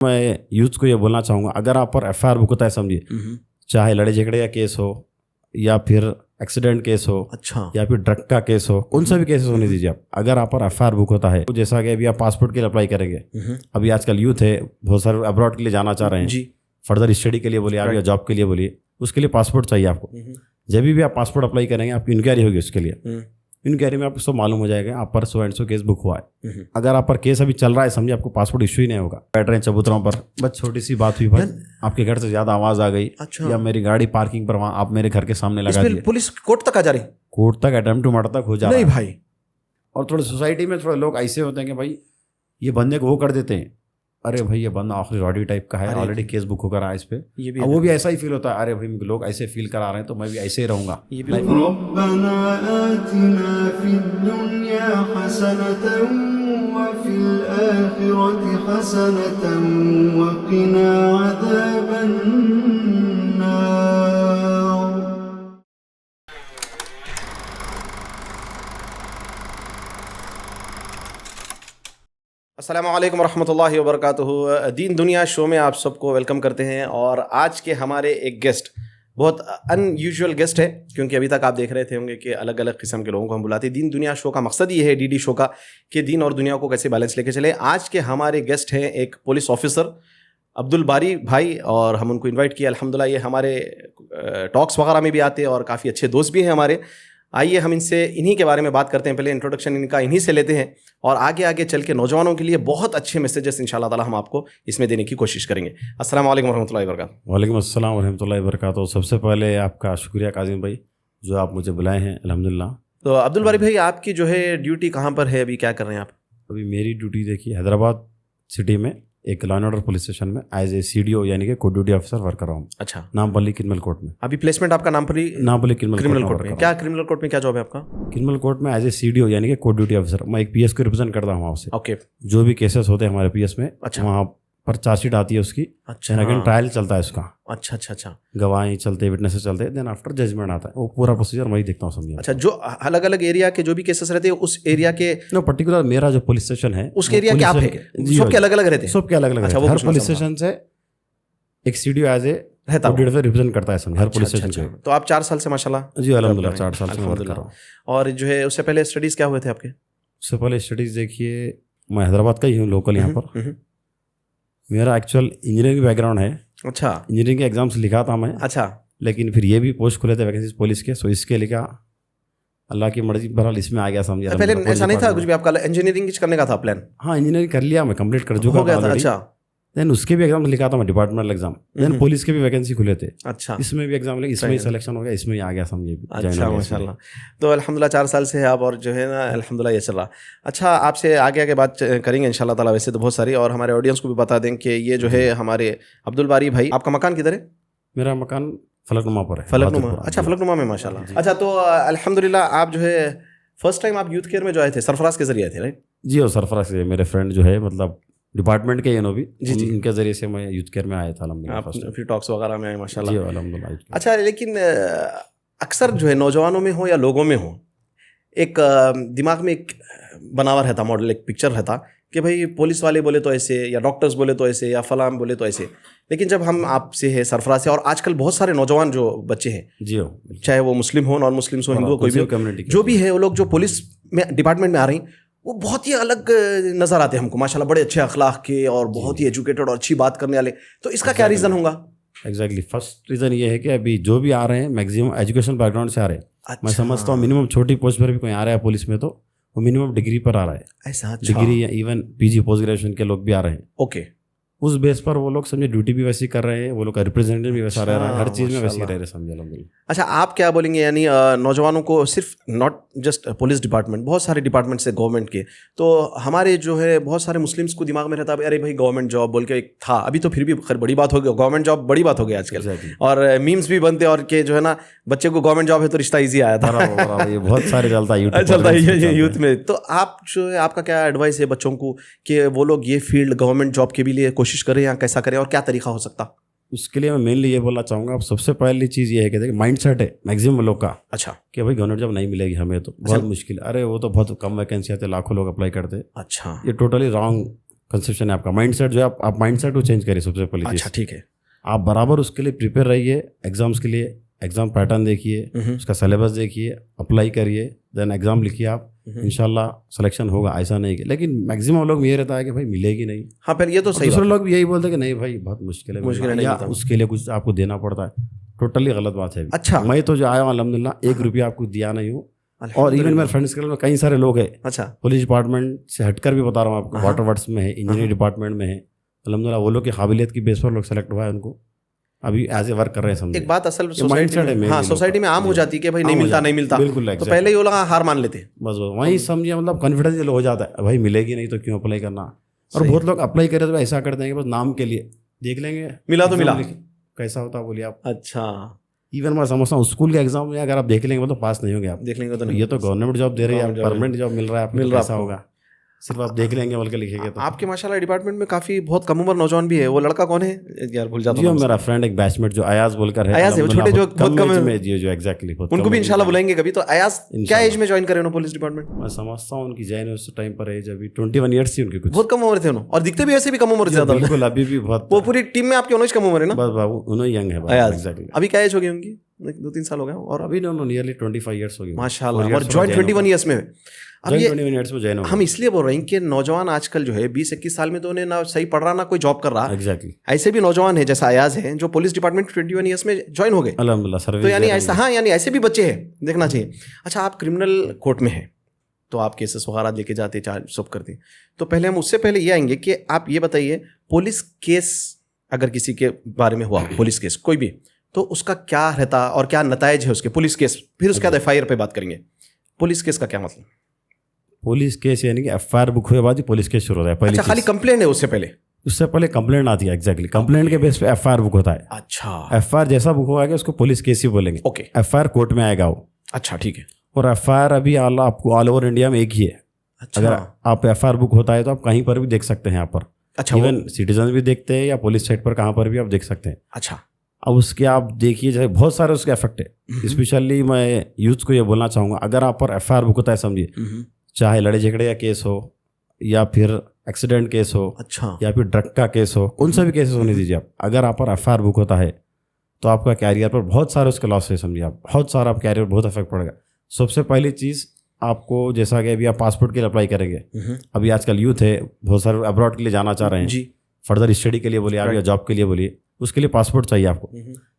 मैं यूथ को ये बोलना चाहूँगा, अगर आप पर एफआईआर बुक होता है समझिए, चाहे लड़े झगड़े का केस हो या फिर एक्सीडेंट केस हो, अच्छा, या फिर ड्रग का केस हो, कौन सा भी केसेस होने दीजिए आप, अगर आप पर एफआईआर बुक होता है, तो जैसा कि अभी आप पासपोर्ट के लिए अप्लाई करेंगे, अभी आजकल यूथ है बहुत सारे अब्रॉड के लिए जाना चाह रहे हैं जी, फर्दर स्टडी के लिए बोलिए आप या जॉब के लिए बोलिए, उसके लिए पासपोर्ट चाहिए आपको। जब भी आप पासपोर्ट अप्लाई करेंगे आपकी इंक्वायरी होगी, उसके लिए इंक्वायरी में आपको सब मालूम हो जाएगा आप पर so and so case book हुआ है। अगर आप पर केस अभी चल रहा है समझिए, आपको पासपोर्ट इश्यू ही नहीं होगा, बैठ रहे हैं चबूतरों पर, बस छोटी सी बात हुई भाई, आपके घर से ज्यादा आवाज आ गई, अच्छा, या मेरी गाड़ी पार्किंग पर वहां आप मेरे घर के सामने लगा दिए, पुलिस कोर्ट तक आ जा रही? कोर्ट तक अटेम्प्ट टू मर्डर तक हो जा रहा नहीं है। भाई, और थोड़े सोसाइटी में थोड़े लोग ऐसे होते हैं कि भाई ये बंदे को वो कर देते हैं, अरे भाई ये बंदा आखिरी रॉडी टाइप का है, ऑलरेडी केस बुक होकर आया इस पे, ये भी वो भी ऐसा ही फील होता है, अरे भाई लोग ऐसे फील करा रहे हैं तो मैं भी ऐसे ही रहूंगा। ये भी रब्बना आतिना फिद्दुन्या हसनतन वफिल आखिरति हसनतन वकिना अज़ाबन नार। अस्सलामुअलैकुम रहमतुल्लाहि व बरकातुहू। दीन दुनिया शो में आप सबको वेलकम करते हैं। और आज के हमारे एक गेस्ट बहुत अनयूजुअल गेस्ट है, क्योंकि अभी तक आप देख रहे थे होंगे कि अलग अलग किस्म के लोगों को हम बुलाते हैं। दीन दुनिया शो का मकसद ये है, डीडी शो का, कि दीन और दुनिया को कैसे बैलेंस लेके चले। आज के हमारे गेस्ट हैं एक पुलिस ऑफिसर अब्दुल बारी भाई, और हम उनको इन्वाइट किया। अल्हम्दुलिल्लाह ये हमारे टॉक्स वगैरह में भी आते हैं और काफ़ी अच्छे दोस्त भी हैं हमारे। आइए हम इनसे इन्हीं के बारे में बात करते हैं। पहले इंट्रोडक्शन इनका इन्हीं से लेते हैं और आगे आगे चल के नौजवानों के लिए बहुत अच्छे मैसेजेस इंशाल्लाह ताला हम आपको इसमें देने की कोशिश करेंगे। अस्सलाम वालेकुम रहमतुल्लाहि व बरकातुहू। वालेकुम अस्सलाम व रहमतुल्लाहि व बरकातुहू। सबसे पहले आपका शुक्रिया काजिम भाई, जो आप मुझे बुलाए हैं अल्हम्दुलिल्लाह। तो अब्दुल बारी भाई, आपकी जो है ड्यूटी कहाँ पर है, अभी क्या कर रहे हैं आप? अभी मेरी ड्यूटी देखिए हैदराबाद सिटी में एक law and order police station में एज ए CDO यानी कि कोड ड्यूटी ऑफिसर वर्क कर रहा हूँ। अच्छा, नामपल्ली क्रिमिनल कोर्ट में। अभी प्लेसमेंट आपका नामपल्ली नामपल्ली क्रिमिनल कोर्ट में? क्या क्रिमिनल कोर्ट में क्या जॉब है आपका? क्रिमिनल कोर्ट में एज ए CDO यानी कि कोड ड्यूटी ऑफिसर, मैं एक PS को रिप्रेजेंट करता हूँ आपसे। ओके, जो भी केसेस होते हैं हमारे PS में, अच्छा, वहाँ पर चार्जशीट आती है उसकी, अच्छा, अगेन ट्रायल चलता है उसका, अच्छा अच्छा अच्छा, गवाही चलते, विटनेसेस चलते, देन आफ्टर जजमेंट आता है। वो पूरा प्रोसीजर मैं ही देखता हूँ समझिए। अच्छा, जो अलग अलग एरिया के जो भी केसेस रहते हैं उस एरिया के नो पर्टिकुलर मेरा जो पुलिस स्टेशन है उसके एरिया के आप है, सबके अलग अलग रहते हैं? सबके अलग अलग। अच्छा, वो हर पूछना पुलिस चाहूंगा। स्टेशन से एक CDO एज ए रहता हूँ। रिप्रेजेंट करता है समझिए, हर पुलिस अच्छा, स्टेशन अच्छा, तो आप 4 साल से माशाल्लाह? जी अल्हम्दुलिल्लाह 4 साल से वर्क कर रहा हूँ। और जो है उससे पहले स्टडीज क्या हुए थे आपके? उससे पहले स्टडीज देखिए, मैं हैदराबाद का ही हूँ लोकल यहाँ पर। मेरा एक्चुअल इंजीनियरिंग बैकग्राउंड है। अच्छा, इंजीनियरिंग के एग्जाम्स लिखा था मैं, अच्छा, लेकिन फिर ये भी पोस्ट खुले थे वैकेंसी पुलिस के, सो इसके लिखा, अल्लाह की मर्जी बहरहाल इसमें आ गया समझिए। पहले ऐसा नहीं था कुछ भी आपका इंजीनियरिंग करने का था प्लान? हाँ इंजीनियरिंग कर लिया मैं, कंप्लीट कर चुका हो गया था। already। अच्छा, देन उसके भी एग्जाम लिखा था मैं, डिपार्टमेंटल एग्जाम, देन पुलिस के भी वैकेंसी खुले थे, अच्छा, इसमें भी एग्जाम लगे, इसमें ही सिलेक्शन हो गया, इसमें ही आ गया समझिए। अच्छा, माशाल्लाह। तो अल्हम्दुलिल्लाह 4 साल से है आप, और जो है ना अल्हम्दुलिल्लाह ये चल रहा। अच्छा, आपसे आगे आगे बात करेंगे इंशाल्लाह ताला, वैसे तो बहुत सारी, और हमारे ऑडियंस को भी बता दें कि ये जो है हमारे अब्दुल बारी भाई, आपका मकान किधर है? मेरा मकान फलकनुमा पर है। फलकनुमा? अच्छा, फलकनुमा में, माशाल्लाह। अच्छा, तो अल्हम्दुलिल्लाह आप जो है फर्स्ट टाइम आप यूथ केयर में जो आए थे सरफराज के जरिए आए थे, राइट? जी, और सरफराज से मेरे फ्रेंड जो है, मतलब डिपार्टमेंट के भी, जी जी, इनके जरिए से मैं यूथ केयर में आया था अल्हम्दुलिल्लाह। आप फिर टॉक्स वगैरह में आए माशाल्लाह। जी अल्हम्दुलिल्लाह। अच्छा, लेकिन अक्सर जो है नौजवानों में हो या लोगों में हो, एक दिमाग में एक बना हुआ रहता, मॉडल, एक पिक्चर रहता कि भाई पुलिस वाले बोले तो ऐसे, या डॉक्टर्स बोले तो ऐसे, या फलाम बोले तो ऐसे। लेकिन जब हम आपसे है, सरफराज से, और आजकल बहुत सारे नौजवान जो बच्चे हैं, जी हो, चाहे वो मुस्लिम हो, नॉन मुस्लिम हो, हिंदू हो, कोई भी कम्युनिटी जो भी है, वो लोग जो पुलिस में डिपार्टमेंट में आ रही हैं, वो बहुत ही अलग नज़र आते हैं हमको माशाल्लाह, बड़े अच्छे अखलाक के और बहुत ही एजुकेटेड और अच्छी बात करने वाले। तो इसका क्या रीज़न होगा? एग्जैक्टली, फर्स्ट रीज़न ये है कि अभी जो भी आ रहे हैं मैक्सिमम एजुकेशन बैकग्राउंड से आ रहे हैं। अच्छा, मैं समझता हूँ मिनिमम छोटी पोस्ट पर भी कोई आ रहा है पुलिस में, तो वो मिनिमम डिग्री पर आ रहा है। ऐसा? अच्छा, डिग्री या इवन PG पोस्ट ग्रेजुएशन के लोग भी आ रहे हैं। ओके, उस बेस पर वो लोग समझे ड्यूटी भी वैसी कर रहे हैं, वो लोग का रिप्रेजेंटेटिव भी वैसा रह रहा है, हर चीज़ में वैसी रह रहे समझे अल्हम्दुलिल्लाह। अच्छा, आप क्या बोलेंगे, यानी नौजवानों को सिर्फ नॉट जस्ट पुलिस डिपार्टमेंट, बहुत सारे डिपार्टमेंट से गवर्नमेंट के, तो हमारे जो है बहुत सारे मुस्लिम्स को दिमाग में रहता है अरे भाई गवर्नमेंट जॉब बोल के एक था, अभी तो फिर भी खैर बड़ी बात हो गई, गवर्नमेंट जॉब बड़ी बात हो गई आजकल, और मीम्स भी बनते और के जो है ना बच्चे को गवर्नमेंट जॉब है तो रिश्ता ईजी आया था। ये बहुत सारे चलता है यूथ में। तो आप जो है, आपका क्या एडवाइस है बच्चों को कि वो लोग ये फील्ड गवर्नमेंट जॉब के भी लिए कोशिश करें या कैसा करें, और क्या तरीका हो सकता? उसके लिए मैं मेनली ये बोलना चाहूँगा, आप सबसे पहली चीज़ ये है कि देखिए माइंड सेट है मैक्सिमम लोग का, अच्छा, कि भाई गवर्नमेंट जॉब नहीं मिलेगी हमें, तो बहुत मुश्किल है, अरे वो तो बहुत कम वैकेंसी आते, लाखों लोग अप्लाई करते। अच्छा, ये टोटली रॉन्ग कंसेप्शन है आपका। माइंडसेट जो है आप माइंडसेट को चेंज करिए सबसे पहले चीज़। अच्छा ठीक है। आप बराबर उसके लिए प्रिपेयर रहिए एग्जाम्स के लिए। एग्जाम पैटर्न देखिए, उसका सिलेबस देखिए, अप्लाई करिए, देन एग्जाम लिखिए आप, इंशाल्लाह सिलेक्शन होगा। ऐसा नहीं कि, लेकिन मैक्सिमम लोग में ये रहता है कि भाई मिलेगी नहीं। हाँ फिर ये तो सही दूसरे लोग भी यही बोलते हैं कि नहीं भाई बहुत मुश्किल है, मुश्किल है, या नहीं उसके लिए कुछ आपको देना पड़ता है। टोटली गलत बात है। अच्छा। मैं तो जो आया हूँ अल्हम्दुलिल्लाह 1 रुपया आपको दिया नहीं हूँ। और इवन मेरे फ्रेंड्स के में कई सारे लोग हैं। अच्छा। पुलिस डिपार्टमेंट से हटकर भी बता रहा हूँ आपको, वाटर वर्क्स में है, इंजीनियरिंग डिपार्टमेंट में है। अल्हम्दुलिल्लाह वो लोग की काबिलियत की बेस पर लोग सेलेक्ट हुआ है, उनको अभी एज ए वर्क कर रहे हैं। समझे एक बात असल mindset है हाँ सोसाइटी में आम हो जाती है कि भाई नहीं मिलता बिल्कुल, तो पहले ही वो लोग हार मान लेते। बस वही समझिए, मतलब कॉन्फिडेंस हो जाता है भाई मिलेगी नहीं तो क्यों अप्लाई करना। और बहुत लोग अप्लाई करे तो ऐसा कर देंगे बस नाम के लिए, देख लेंगे मिला तो मिला, कैसा होता बोलिए आप। अच्छा। इवन मैं समझता हूँ स्कूल के एग्जाम में अगर आप देख लेंगे तो पास नहीं होंगे आप। देख लेंगे तो नहीं, ये तो गवर्नमेंट जॉब दे रही है, परमानेंट जॉब मिल रहा है, मिल रहा होगा, सिर्फ आप देख लेंगे बोल के लिखेंगे तो। आपके माशाल्लाह डिपार्टमेंट में काफी बहुत कम उम्र नौजवान भी है। वो लड़का कौन है यार, भूल जाता हूं। मेरा फ्रेंड एक बैचमेट जो अयाज बोलकर है। अयाज है वो छोटे जो बहुत कम है जी, जो एग्जैक्टली, उनको भी इंशाल्लाह बुलाएंगे कभी। तो अयाज क्या एज में ज्वाइन करे उन्होंने पुलिस डिपार्टमेंट? मैं समझता हूँ उनकी जैन उस टाइम पर एज अभी 21 ईयर्स थी उनकी, कुछ बहुत कम उम्र थे उन्होंने, और दिखते भी ऐसे भी कम उम्र से ज्यादा। बिल्कुल अभी भी बहुत। वो पूरी टीम में आपकी उन्होंने कम उम्र है ना? बस बाबू उन्होंने यंग है एग्जैक्टली। अभी क्या एज हो गई उनकी? 2-3 साल हो गए और अभी नियरली 25 ईयर्स हो गए माशाल्लाह। और जॉइन 21 ईयर्स में अब ये 21 ईयर्स में जॉइन हो। हम इसलिए बोल रहे हैं कि नौजवान आजकल जो है 20-21 साल में तो उन्हें ना सही पढ़ रहा ना कोई जॉब कर रहा। एग्जैक्टली। ऐसे भी नौजवान है जैसा अयाज है जो पुलिस डिपार्टमेंट 21 ईयर्स में ज्वाइन हो गए अल्हम्दुलिल्लाह सर्विस। तो यानी ऐसा, हाँ यानी ऐसे भी बच्चे हैं, देखना चाहिए। अच्छा, आप क्रिमिनल कोर्ट में हैं तो आप केसेस वगैरह लेके जाते, चार्ज सब करते, तो पहले हम उससे पहले ये आएंगे कि आप ये बताइए पुलिस केस अगर किसी के बारे में हुआ, पुलिस केस कोई भी, तो उसका क्या रहता और क्या नतायज है उसके, पुलिस केस, फिर उसके बाद FIR पे बात करेंगे। पुलिस केस का क्या मतलब? पुलिस केस यानी कि FIR बुक हुए बाद ही पुलिस केस शुरू होता है। पहले अच्छा, खाली कंप्लेंट है उससे पहले कंप्लेंट आती है। एग्जैक्टली, कंप्लेंट के बेस पे FIR बुक होता है। अच्छा, FIR जैसा बुक होगा उसको पुलिस केस ही बोलेंगे। ओके, FIR कोर्ट में आएगा वो। अच्छा ठीक है। और FIR अभी आपको ऑल ओवर इंडिया में एक ही है। अच्छा, अगर आप FIR बुक होता है तो आप कहीं पर भी देख सकते हैं यहाँ पर। अच्छा, इवन सिटीजन भी देखते हैं या पुलिस साइट पर कहाँ पर भी आप देख सकते हैं। अच्छा। अब उसके आप देखिए जैसे बहुत सारे उसके इफेक्ट है। स्पेशली मैं यूथ को ये बोलना चाहूँगा, अगर आप पर FIR बुक होता है समझिए, चाहे लड़े झगड़े का केस हो या फिर एक्सीडेंट केस हो, अच्छा, या फिर ड्रग का केस हो, कौन सा भी केसेस होने दीजिए आप, अगर आप पर FIR बुक होता है तो आपका कैरियर पर बहुत सारे उसके लॉस है समझिए आप, बहुत सारा आप कैरियर पर बहुत इफेक्ट पड़ेगा। सबसे पहली चीज़ आपको, जैसा कि अभी आप पासपोर्ट के लिए अप्लाई करेंगे, अभी आजकल यूथ है बहुत सारे अब्रॉड के लिए जाना चाह रहे हैं जी, फर्दर स्टडी के लिए बोलिए आप या जॉब के लिए बोलिए, उसके लिए पासपोर्ट चाहिए आपको।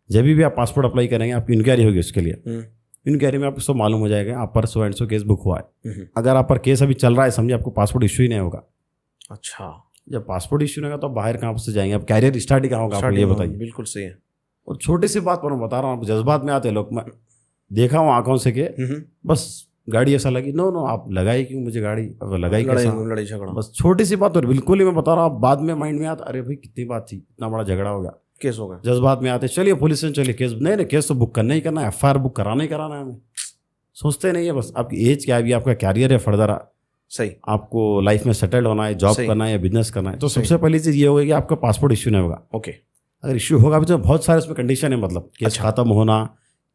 जब भी आप पासपोर्ट अप्लाई करेंगे आपकी इंक्वायरी होगी उसके लिए। इंक्वायरी में आपको सब मालूम हो जाएगा आप पर so and so case book हुआ है। अगर आप पर केस अभी चल रहा है समझिए, आपको पासपोर्ट इश्यू ही नहीं होगा। अच्छा, जब पासपोर्ट इश्यू नहीं होगा तो आप बाहर कहाँ से जाएंगे, आप कैरियर स्टार्ट ही कहाँ होगा, आपको ये बताइए। बिल्कुल सही है। और छोटी सी बात पर मैं बता रहा हूँ, जज्बात में आते हैं लोग, मैं देखा हूँ आंखों से कि बस गाड़ी ऐसा लगी, नो आप लगाई क्यों मुझे गाड़ी, लगाई कैसा, लड़ाई झगड़ा, बस छोटी सी बात। और बिल्कुल ही मैं बता रहा हूँ, बाद में माइंड में आता अरे भाई कितनी बात थी, इतना बड़ा झगड़ा हो गया, केस हो गया, जज्बात में आते चलिए पुलिस स्टेशन चलिए, केस नहीं केस तो बुक करना ही करना है, FIR बुक कराना ही कराना है हमें। सोचते नहीं है बस आपकी एज क्या है, अभी आपका कैरियर है, फर्दर सही आपको लाइफ में सेटल्ड होना है, जॉब करना है या बिजनेस करना है, तो सबसे पहली चीज़ ये होगी कि आपका पासपोर्ट इश्यू नहीं होगा। ओके, अगर इश्यू होगा भी तो बहुत सारे उसमें कंडीशन है, मतलब केस खत्म होना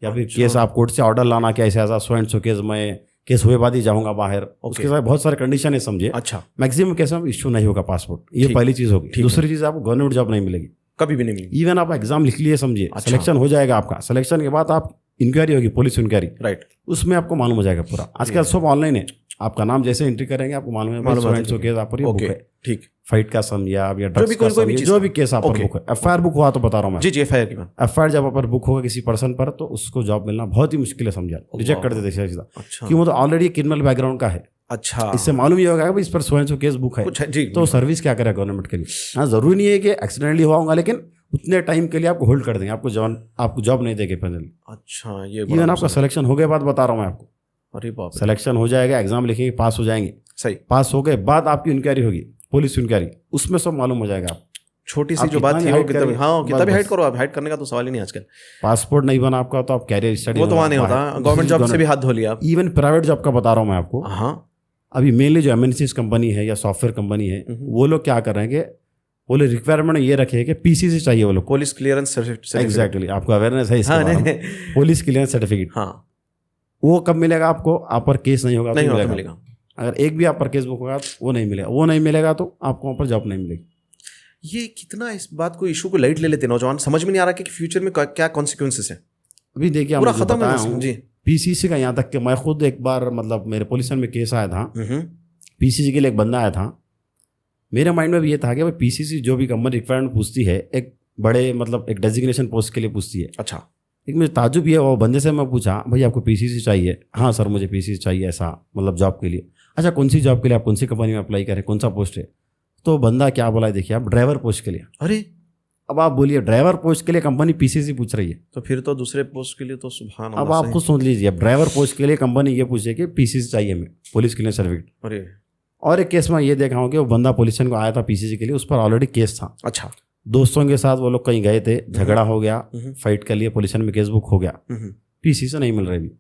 या फिर केस आप कोर्ट से ऑर्डर लाना कि ऐसे ऐसा सो एंड सो केस में केस हुए बाद ही जाऊंगा बाहर, उसके साथ बहुत सारे कंडीशन है समझिए। अच्छा, मैक्सिमम केस में इश्यू नहीं होगा पासपोर्ट, ये पहली चीज़ होगी। दूसरी चीज़ आपको गवर्नमेंट जॉब नहीं मिलेगी, कभी भी नहीं मिलेगी। इवन आप एग्जाम लिख लिए समझिए, सिलेक्शन हो जाएगा आपका, सिलेक्शन के बाद आप इंक्वायरी होगी, पुलिस इंक्वायरी, राइट, उसमें आपको मालूम हो जाएगा पूरा। आजकल सब ऑनलाइन है, आपका नाम जैसे एंट्री करेंगे आपको मालूम है केस आप पर ये बुक है, ठीक, फाइट का सम या ड्रग्स का सम, जो भी केस आप पर बुक है। FIR बुक हुआ तो बता रहा हूँ मैं जी, FIR की बात, FIR जब पर बुक होगा किसी पर्सन पर तो उसको जॉब मिलना बहुत ही मुश्किल है समझा, रिजेक्ट कर देते सीधा। अच्छा, क्यों, तो ऑलरेडी क्रिमिनल बैकग्राउंड का है। अच्छा, इससे मालूम ये होगा कि इस पर so and so case book है, तो सर्विस क्या करेगा गवर्नमेंट के लिए। हाँ, जरूरी नहीं है कि एक्सीडेंटली हुआ होगा, लेकिन उतने टाइम के लिए आपको होल्ड कर देंगे, आपको जॉब नहीं देंगे फाइनली। अच्छा, ये इवन आपका सिलेक्शन हो गए बाद बता रहा हूँ मैं आपको, अरे बाप, सिलेक्शन हो जाएगा, एग्जाम लिखेंगे, पास हो जाएंगे, सही, पास हो गए बाद आपकी इंक्वायरी होगी, पुलिस इंक्वायरी, उसमें सब मालूम हो जाएगा। छोटी सी जो बात थी, कितना भी हाइड करो, आप हाइड करने का तो सवाल ही नहीं आजकल। पासपोर्ट नहीं बना आपका तो आप कैरियर स्टडी, वो तो वहाँ नहीं होता, गवर्नमेंट जॉब से भी हाथ धो लिया आप। इवन प्राइवेट जॉब का बता रहा हूँ मैं आपको। हाँ, अभी मेनली जो MNCs कंपनी है या सॉफ्टवेयर कंपनी है, वो लोग क्या कर रहे हैं कि वो लोग रिक्वायरमेंट ये रखे कि PC से चाहिए वो लोग, पुलिस क्लियरेंस सर्टिफिकेट। एग्जैक्टली, आपको अवेयरनेस है इसके बारे में, पुलिस क्लियरेंस सर्टिफिकेट। हाँ, वो कब मिलेगा आपको, आप पर केस नहीं होगा, नहीं मिलेगा। अगर एक भी आप पर केस बुक होगा वो नहीं मिलेगा तो आपको वहाँ पर जॉब नहीं मिलेगी। ये कितना इस बात को इशू को लाइट ले लेते नौजवान, समझ में नहीं आ रहा कि फ्यूचर में क्या कॉन्सिक्वेंसेस है। अभी देखिए पूरा आपको खत्म बताया है हूँ जी। पीसीसी का, यहाँ तक कि मैं खुद एक बार मतलब मेरे पोजीशन में केस आया था, पीसीसी के लिए एक बंदा आया था। मेरे माइंड में भी ये था कि भाई पीसीसी जो भी कंपनी रिक्वायरमेंट पूछती है एक बड़े मतलब एक डेजिग्नेशन पोस्ट के लिए पूछती है। अच्छा। एक मुझे ताजुब ये वो बंदे से मैं पूछा भाई आपको पीसीसी चाहिए? हाँ सर मुझे पीसीसी चाहिए ऐसा मतलब जॉब के लिए। अच्छा कौन सी जॉब के लिए, आप कौन सी कंपनी में अप्लाई करें, कौन सा पोस्ट है? तो बंदा क्या बोला है देखिए, आप ड्राइवर पोस्ट के लिए। अरे अब आप बोलिए ड्राइवर पोस्ट के लिए कंपनी पीसीसी पूछ रही है, तो फिर तो दूसरे पोस्ट के लिए तो सुभान अब अल्लाह आप खुद सोच लीजिए। अब ड्राइवर पोस्ट के लिए कंपनी ये पूछे कि पीसीसी चाहिए हमें, पुलिस के लिए सर्टिफिकेट। अरे और एक केस में ये देखा हूँ कि वो बंदा पोजीशन को आया था पीसीसी के लिए, उस पर ऑलरेडी केस था। अच्छा। दोस्तों के साथ वो लोग कहीं गए थे, झगड़ा हो गया, फाइट कर लिए, पोजीशन में केस बुक हो गया, पीसीसी से नहीं मिल रही।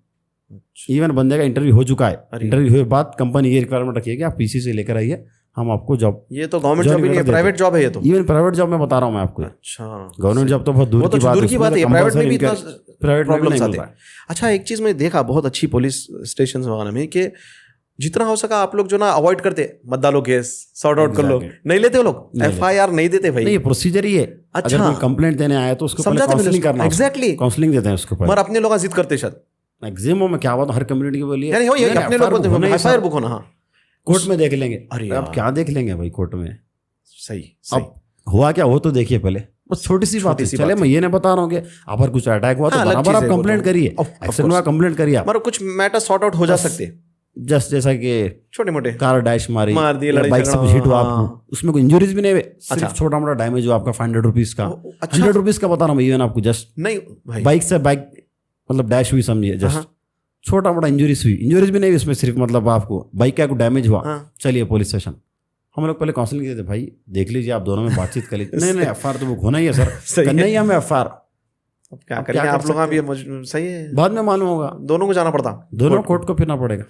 इवन बंदे का इंटरव्यू हो चुका है, इंटरव्यू हुए बाद कंपनी ये रिक्वायरमेंट रखी है कि आप पीसीसी लेकर आइए, हम आपको जॉब। ये तो गवर्नमेंट जॉब नहीं है, प्राइवेट जॉब है ये तो। इवन प्राइवेट जॉब में बता रहा हूँ मैं आपको। अच्छा। गवर्नमेंट जॉब तो बहुत दूर की बात है, प्राइवेट में भी इतना प्रॉब्लम्स आते हैं। अच्छा एक चीज मैं देखा बहुत अच्छी पुलिस स्टेशन वगैरह में कि जितना हो सका आप लोग जो ना अवॉइड करते, मत डालो केस, सॉर्ट आउट कर लो, नहीं लेते वो लोग, एफआईआर नहीं देते भाई। नहीं प्रोसीजर ही है। अच्छा। अगर कोई कंप्लेंट देने आया तो उसको काउंसलिंग करना, एग्जैक्टली काउंसलिंग देते हैं उसको। मगर अपने लोग जिद करते शायद मैक्सिमम में क्या बात हर कम्युनिटी के बोलिए अपने लोग बोलते हैं एफआईआर बुक होना। हाँ कोर्ट में देख लेंगे। अरे अब क्या देख लेंगे भाई कोर्ट में? सही। अब हुआ क्या हो तो देखिए पहले, बस छोटी सी बात है। चले मैं ये नहीं बता रहा हूँ कि अगर कुछ अटैक हुआ तो बराबर आप कंप्लेंट करिए, एक्शन हुआ कंप्लेंट करिए, मगर कुछ मैटर सॉर्ट आउट हो जा सकते। जस्ट जैसा कि छोटे मोटे कार डैश मार दी, बाइक से हिट हुआ आपको, उसमें कोई इंजरीज भी नहीं हुए, सिर्फ छोटा मोटा डैमेज हुआ आपका 500 रुपीज का। 100 रुपीज का बता रहा हूँ इवन आपको, जस्ट नहीं बाइक से बाइक मतलब डैश हुई समझिए, जस्ट छोटा मोटा इंजरीज हुई, इंजरीज भी नहीं हुई उसमें, सिर्फ मतलब आपको बाइक का डैमेज हुआ, चलिए पुलिस स्टेशन। हम लोग पहले काउंसलिंग देते, भाई देख लीजिए आप दोनों में बातचीत कर लीजिए। नहीं एफआईआर तो वो होना ही है सर, करना ही हमें एफआईआर। क्या करेंगे आप लोग भी, सही है, बाद में मालूम होगा, दोनों को जाना पड़ता, दोनों कोर्ट को फिरना पड़ेगा।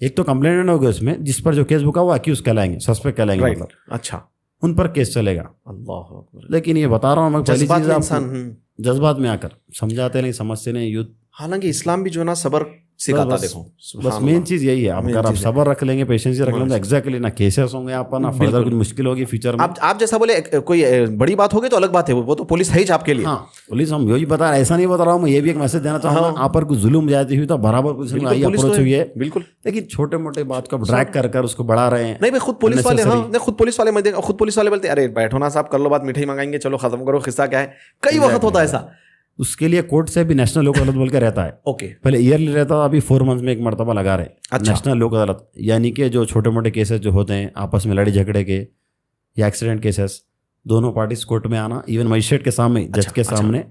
एक तो कंप्लेंट होगा उसमें जिस पर जो केस बुका वो अक्यूज कहलाएंगे, सस्पेक्ट कहलाएंगे, मतलब अच्छा उन पर केस चलेगा। अल्लाह। लेकिन ये बता रहा हूँ मैं, पहली चीज इंसान जज्बात में आकर समझाते नहीं, समझते नहीं यूथ। हालांकि इस्लाम भी जो ना सबर सिखाता, देखो बस मेन चीज यही है। अगर आप सबर रख लेंगे, पेशेंस रख लेंगे, एग्जैक्टली ना केसेस होंगे आप पर, ना फर्दर कुछ मुश्किल होगी फ्यूचर में। आप जैसा बोले कोई बड़ी बात होगी तो अलग बात है, वो तो पुलिस है ही आपके लिए। हाँ पुलिस, हम यही बता रहे, ऐसा नहीं बता रहा हूँ मैं, ये भी एक मैसेज देना चाहूँगा, आप पर कुछ जुल्म ज्यादा हुई तो बराबर पुलिस अप्रोच हुई है, बिल्कुल। लेकिन छोटे मोटे बात को ड्रैग कर उसको बढ़ा रहे हैं। नहीं भाई खुद पुलिस वाले, हाँ खुद पुलिस वाले, मैं देखा खुद पुलिस वाले बोलते अरे बैठो ना साहब, कर लो बात, मिठाई मंगाएंगे, चलो खत्म करो, किस्सा क्या है, कई वक्त होता है ऐसा। उसके लिए कोर्ट से भी नेशनल लोक अदालत बोल के रहता है। ओके। पहले ईयरली रहता था, अभी 4 मंथ में एक मरतबा लगा रहे। अच्छा। नेशनल लोक अदालत यानी कि जो छोटे मोटे केसेस जो होते हैं आपस में लड़ाई झगड़े के या एक्सीडेंट केसेस, दोनों पार्टीज कोर्ट में आना, इवन मजिस्ट्रेट के सामने, जज के सामने,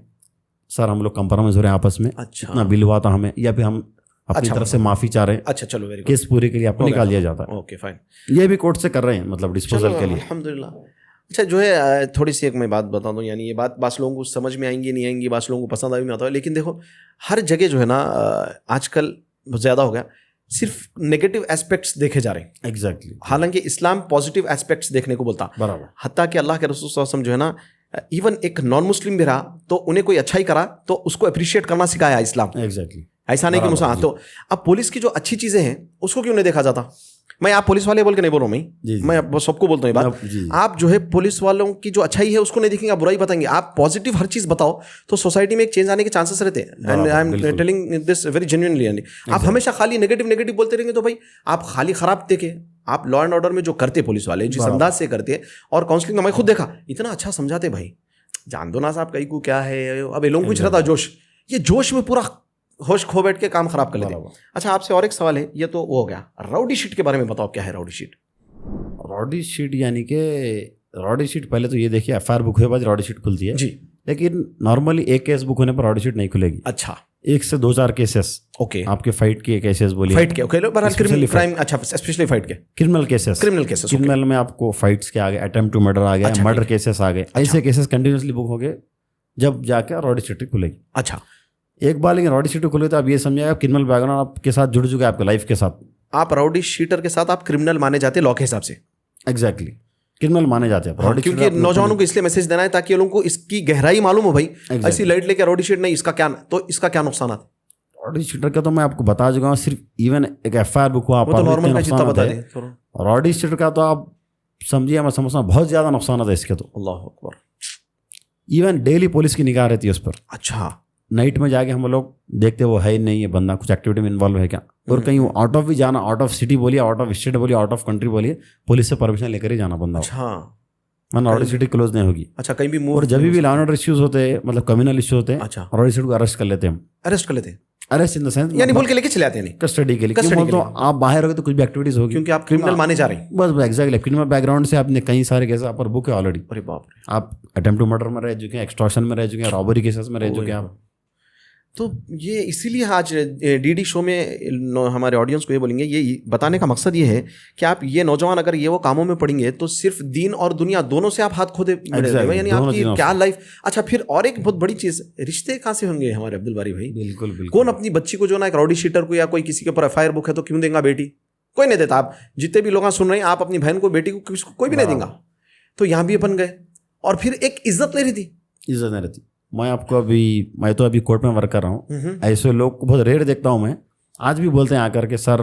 सर हम लोग कंप्रोमाइज हो रहे हैं आपस में, इतना बिल हुआ था हमें, या फिर हम अपनी तरफ से माफी चाह रहे हैं। अच्छा चलो, केस पूरे के लिए आपको निकाल दिया जाता है। Okay fine. ये भी कोर्ट से कर रहे हैं, मतलब डिस्पोजल के लिए, अल्हम्दुलिल्लाह। अच्छा जो है थोड़ी सी एक मैं बात बता दूं, यानी ये बात बास लोगों को समझ में आएंगी नहीं आएंगी, बास लोगों को पसंद आएगी नहीं आता है, लेकिन देखो हर जगह जो है ना आजकल ज़्यादा हो गया, सिर्फ नेगेटिव एस्पेक्ट्स देखे जा रहे हैं। एग्जैक्टली। हालांकि इस्लाम पॉजिटिव एस्पेक्ट्स देखने को बोलता, बराबर। हत्ता कि अल्लाह के रसूल सल्लल्लाहु अलैहि वसल्लम जो है ना, इवन एक नॉन मुस्लिम भी रहा तो उन्हें कोई अच्छाई करा तो उसको अप्रिशिएट करना सिखाया इस्लाम। एग्जैक्टली। ऐसा नहीं कि मुसलमान। तो अब पुलिस की जो अच्छी चीज़ें हैं उसको क्यों नहीं देखा जाता? मैं आप पुलिस वाले बोल के नहीं बोल रहा हूँ, मैं सबको बोलता हूँ ये बात। आप जो है पुलिस वालों की जो अच्छाई है उसको नहीं देखेंगे, आप बुराई बताएंगे। आप पॉजिटिव हर चीज़ बताओ तो सोसाइटी में एक चेंज आने के चांसेस रहते हैं। And I am telling this very genuinely. यानी आप हमेशा खाली नेगेटिव बोलते रहेंगे तो भाई आप खाली खराब देखे। आप लॉ एंड ऑर्डर में जो करते पुलिस वाले, जिस अंदाज से करते, और काउंसलिंग में मैं खुद देखा, इतना अच्छा समझाते भाई, जान दो ना साहब कहीं को क्या है। अब ये लोगों कुछ रहता जोश, ये जोश में पूरा होश खो बैठ के काम खराब कर लेते। अच्छा आपसे और एक सवाल है, ये तो वो हो गया, राउडी शीट के बारे में बताओ, क्या है राउडी शीट? राउडी शीट यानी कि राउडी शीट पहले तो ये देखिए एफआईआर बुक हुए बाद राउडी शीट खुलती है जी, लेकिन नॉर्मली एक केस बुक होने पर राउडी शीट नहीं खुलेगी। अच्छा, 1 से 2-4 केसेस। ओके। आपके फाइट के केसेस बोलिए, फाइट के, ओके, क्रिमिनल क्राइम, अच्छा स्पेशली फाइट के क्रिमिनल केसेस, क्रिमिनल में आपको फाइट्स के आ गए, अटेम्प्ट टू मर्डर आ गया, मर्डर केसेस आ गए, ऐसे केसेस कंटिन्यूसली बुक हो गए, जब जाके राउडी शीट खुलेगी। अच्छा, एक बार लेकिन राउडी शीट खुले तो आप ये समझिएगा क्रिमिनल बैकग्राउंड आपके साथ जुड़ चुका है, आपके लाइफ के साथ। आप राउडी शीटर के साथ आप क्रिमिनल माने जाते लॉ के हिसाब से। एग्जैक्टली, क्रिमिनल माने जाते हैं। हाँ, क्योंकि नौजवानों को इसलिए मैसेज देना है ताकि लोगों को इसकी गहराई मालूम हो भाई। ऐसी लाइट लेके राउडी शीट नहीं, इसका क्या, तो इसका क्या नुकसान है? रॉडी शीटर का तो मैं आपको बता चुका हूँ, सिर्फ इवन एक FIR बुक हुआ वो तो नॉर्मल का जितना बता दी। रॉडी शीटर का तो आप समझिए, मैं समझता हूँ बहुत ज़्यादा नुकसान है इसके। तो अल्लाह अकबर। इवन डेली पुलिस की निगाह रहती है उस पर। अच्छा। नाइट में जाके हम लोग देखते वो है ही नहीं, ये बंदा कुछ एक्टिविटी में इन्वॉल्व है क्या, और कहीं वो आउट ऑफ भी जाना, आउट ऑफ सिटी बोलिए, आउट ऑफ स्टेट बोलिए, आउट ऑफ कंट्री बोलिए, पुलिस से परमिशन लेकर ही जाना बंदा। अच्छा। वरना रॉडी सिटी क्लोज नहीं होगी। अच्छा, कहीं भी मूव। और जब भी लॉ एंड ऑर्डर इश्यूज होते हैं, मतलब कम्युनल इश्यूज होते हैं, अच्छा, रॉडी सिटी को अरेस्ट कर लेते हैं हम। अरेस्ट कर लेते हैं, अरेस्ट इन द सेंस यानी बोल के लेके चले आते हैं कस्टडी के लिए। Custody क्यों के तो लिए। आप बाहर हो गए तो कुछ भी एक्टिविटीज होगी, क्योंकि आप क्रिमिनल माने जा रहे हैं। बस एग्जैक्टली, क्रिमिनल बैकग्राउंड से आपने कई सारे केस आप पर बुक है ऑलरेडी। अरे बाप रे। आप अटेम्प्ट टू मर्डर में रह चुके हैं, एक्सटॉर्शन में रह चुके हैं, रॉबरी केसेस में रह चुके हैं आप। तो ये इसीलिए आज DD शो में हमारे ऑडियंस को ये बोलेंगे, ये बताने का मकसद ये है कि आप ये नौजवान अगर ये वो कामों में पड़ेंगे तो सिर्फ दीन और दुनिया दोनों से आप हाथ खोदे Exactly, यानी दोनों आपकी चीज़ों क्या लाइफ। अच्छा, फिर और एक बहुत बड़ी चीज, रिश्ते कहाँ से होंगे हमारे अब्दुल बारी भाई? बिल्कुल बिल्कुल। कौन अपनी बच्ची को जो ना एक रॉडी शीटर को या कोई किसी के ऊपर FIR बुक है तो क्यों देगा बेटी? कोई नहीं देता। आप जितने भी लोग सुन रहे हैं, आप अपनी बहन को, बेटी को, कोई भी नहीं देगा। तो यहाँ भी अपन गए और फिर एक इज्जत ले रही थी। इज्जत नहीं रहती। मैं तो अभी कोर्ट में वर्क कर रहा हूँ, ऐसे लोग को बहुत रेयर देखता हूँ मैं। आज भी बोलते हैं आकर के, सर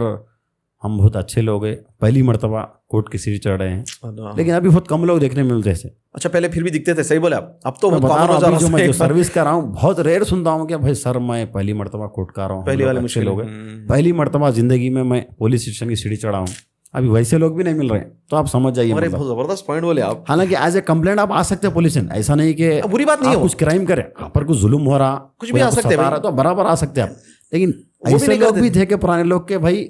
हम बहुत अच्छे लोग हैं, पहली मर्तबा कोर्ट की सीढ़ी चढ़ रहे हैं। लेकिन अभी बहुत कम लोग देखने मिलते हैं। अच्छा, पहले फिर भी दिखते थे, सही बोले आप। अब तो बता रहा हूँ, जो मैं सर्विस कर रहा हूँ, बहुत रेयर सुनता हूँ कि भाई सर मैं पहली मर्तबा कोर्ट कर रहा हूँ। पहली वाले मुश्किल लोग हैं, पहली मर्तबा जिंदगी में मैं पुलिस स्टेशन की सीढ़ी चढ़ा हूँ। अभी वैसे लोग भी नहीं मिल रहे, तो आप समझ जाइए। अरे बहुत जबरदस्त पॉइंट बोले आप। हालांकि एज ए कंप्लेंट आप आ सकते हैं पुलिस में, ऐसा नहीं कि बुरी बात नहीं है। कुछ क्राइम करे, आप पर कुछ जुल्म हो रहा, कुछ भी आ सकते हैं तो बराबर आ सकते हैं आप। लेकिन ऐसे लोग भी थे कि पुराने लोग के भाई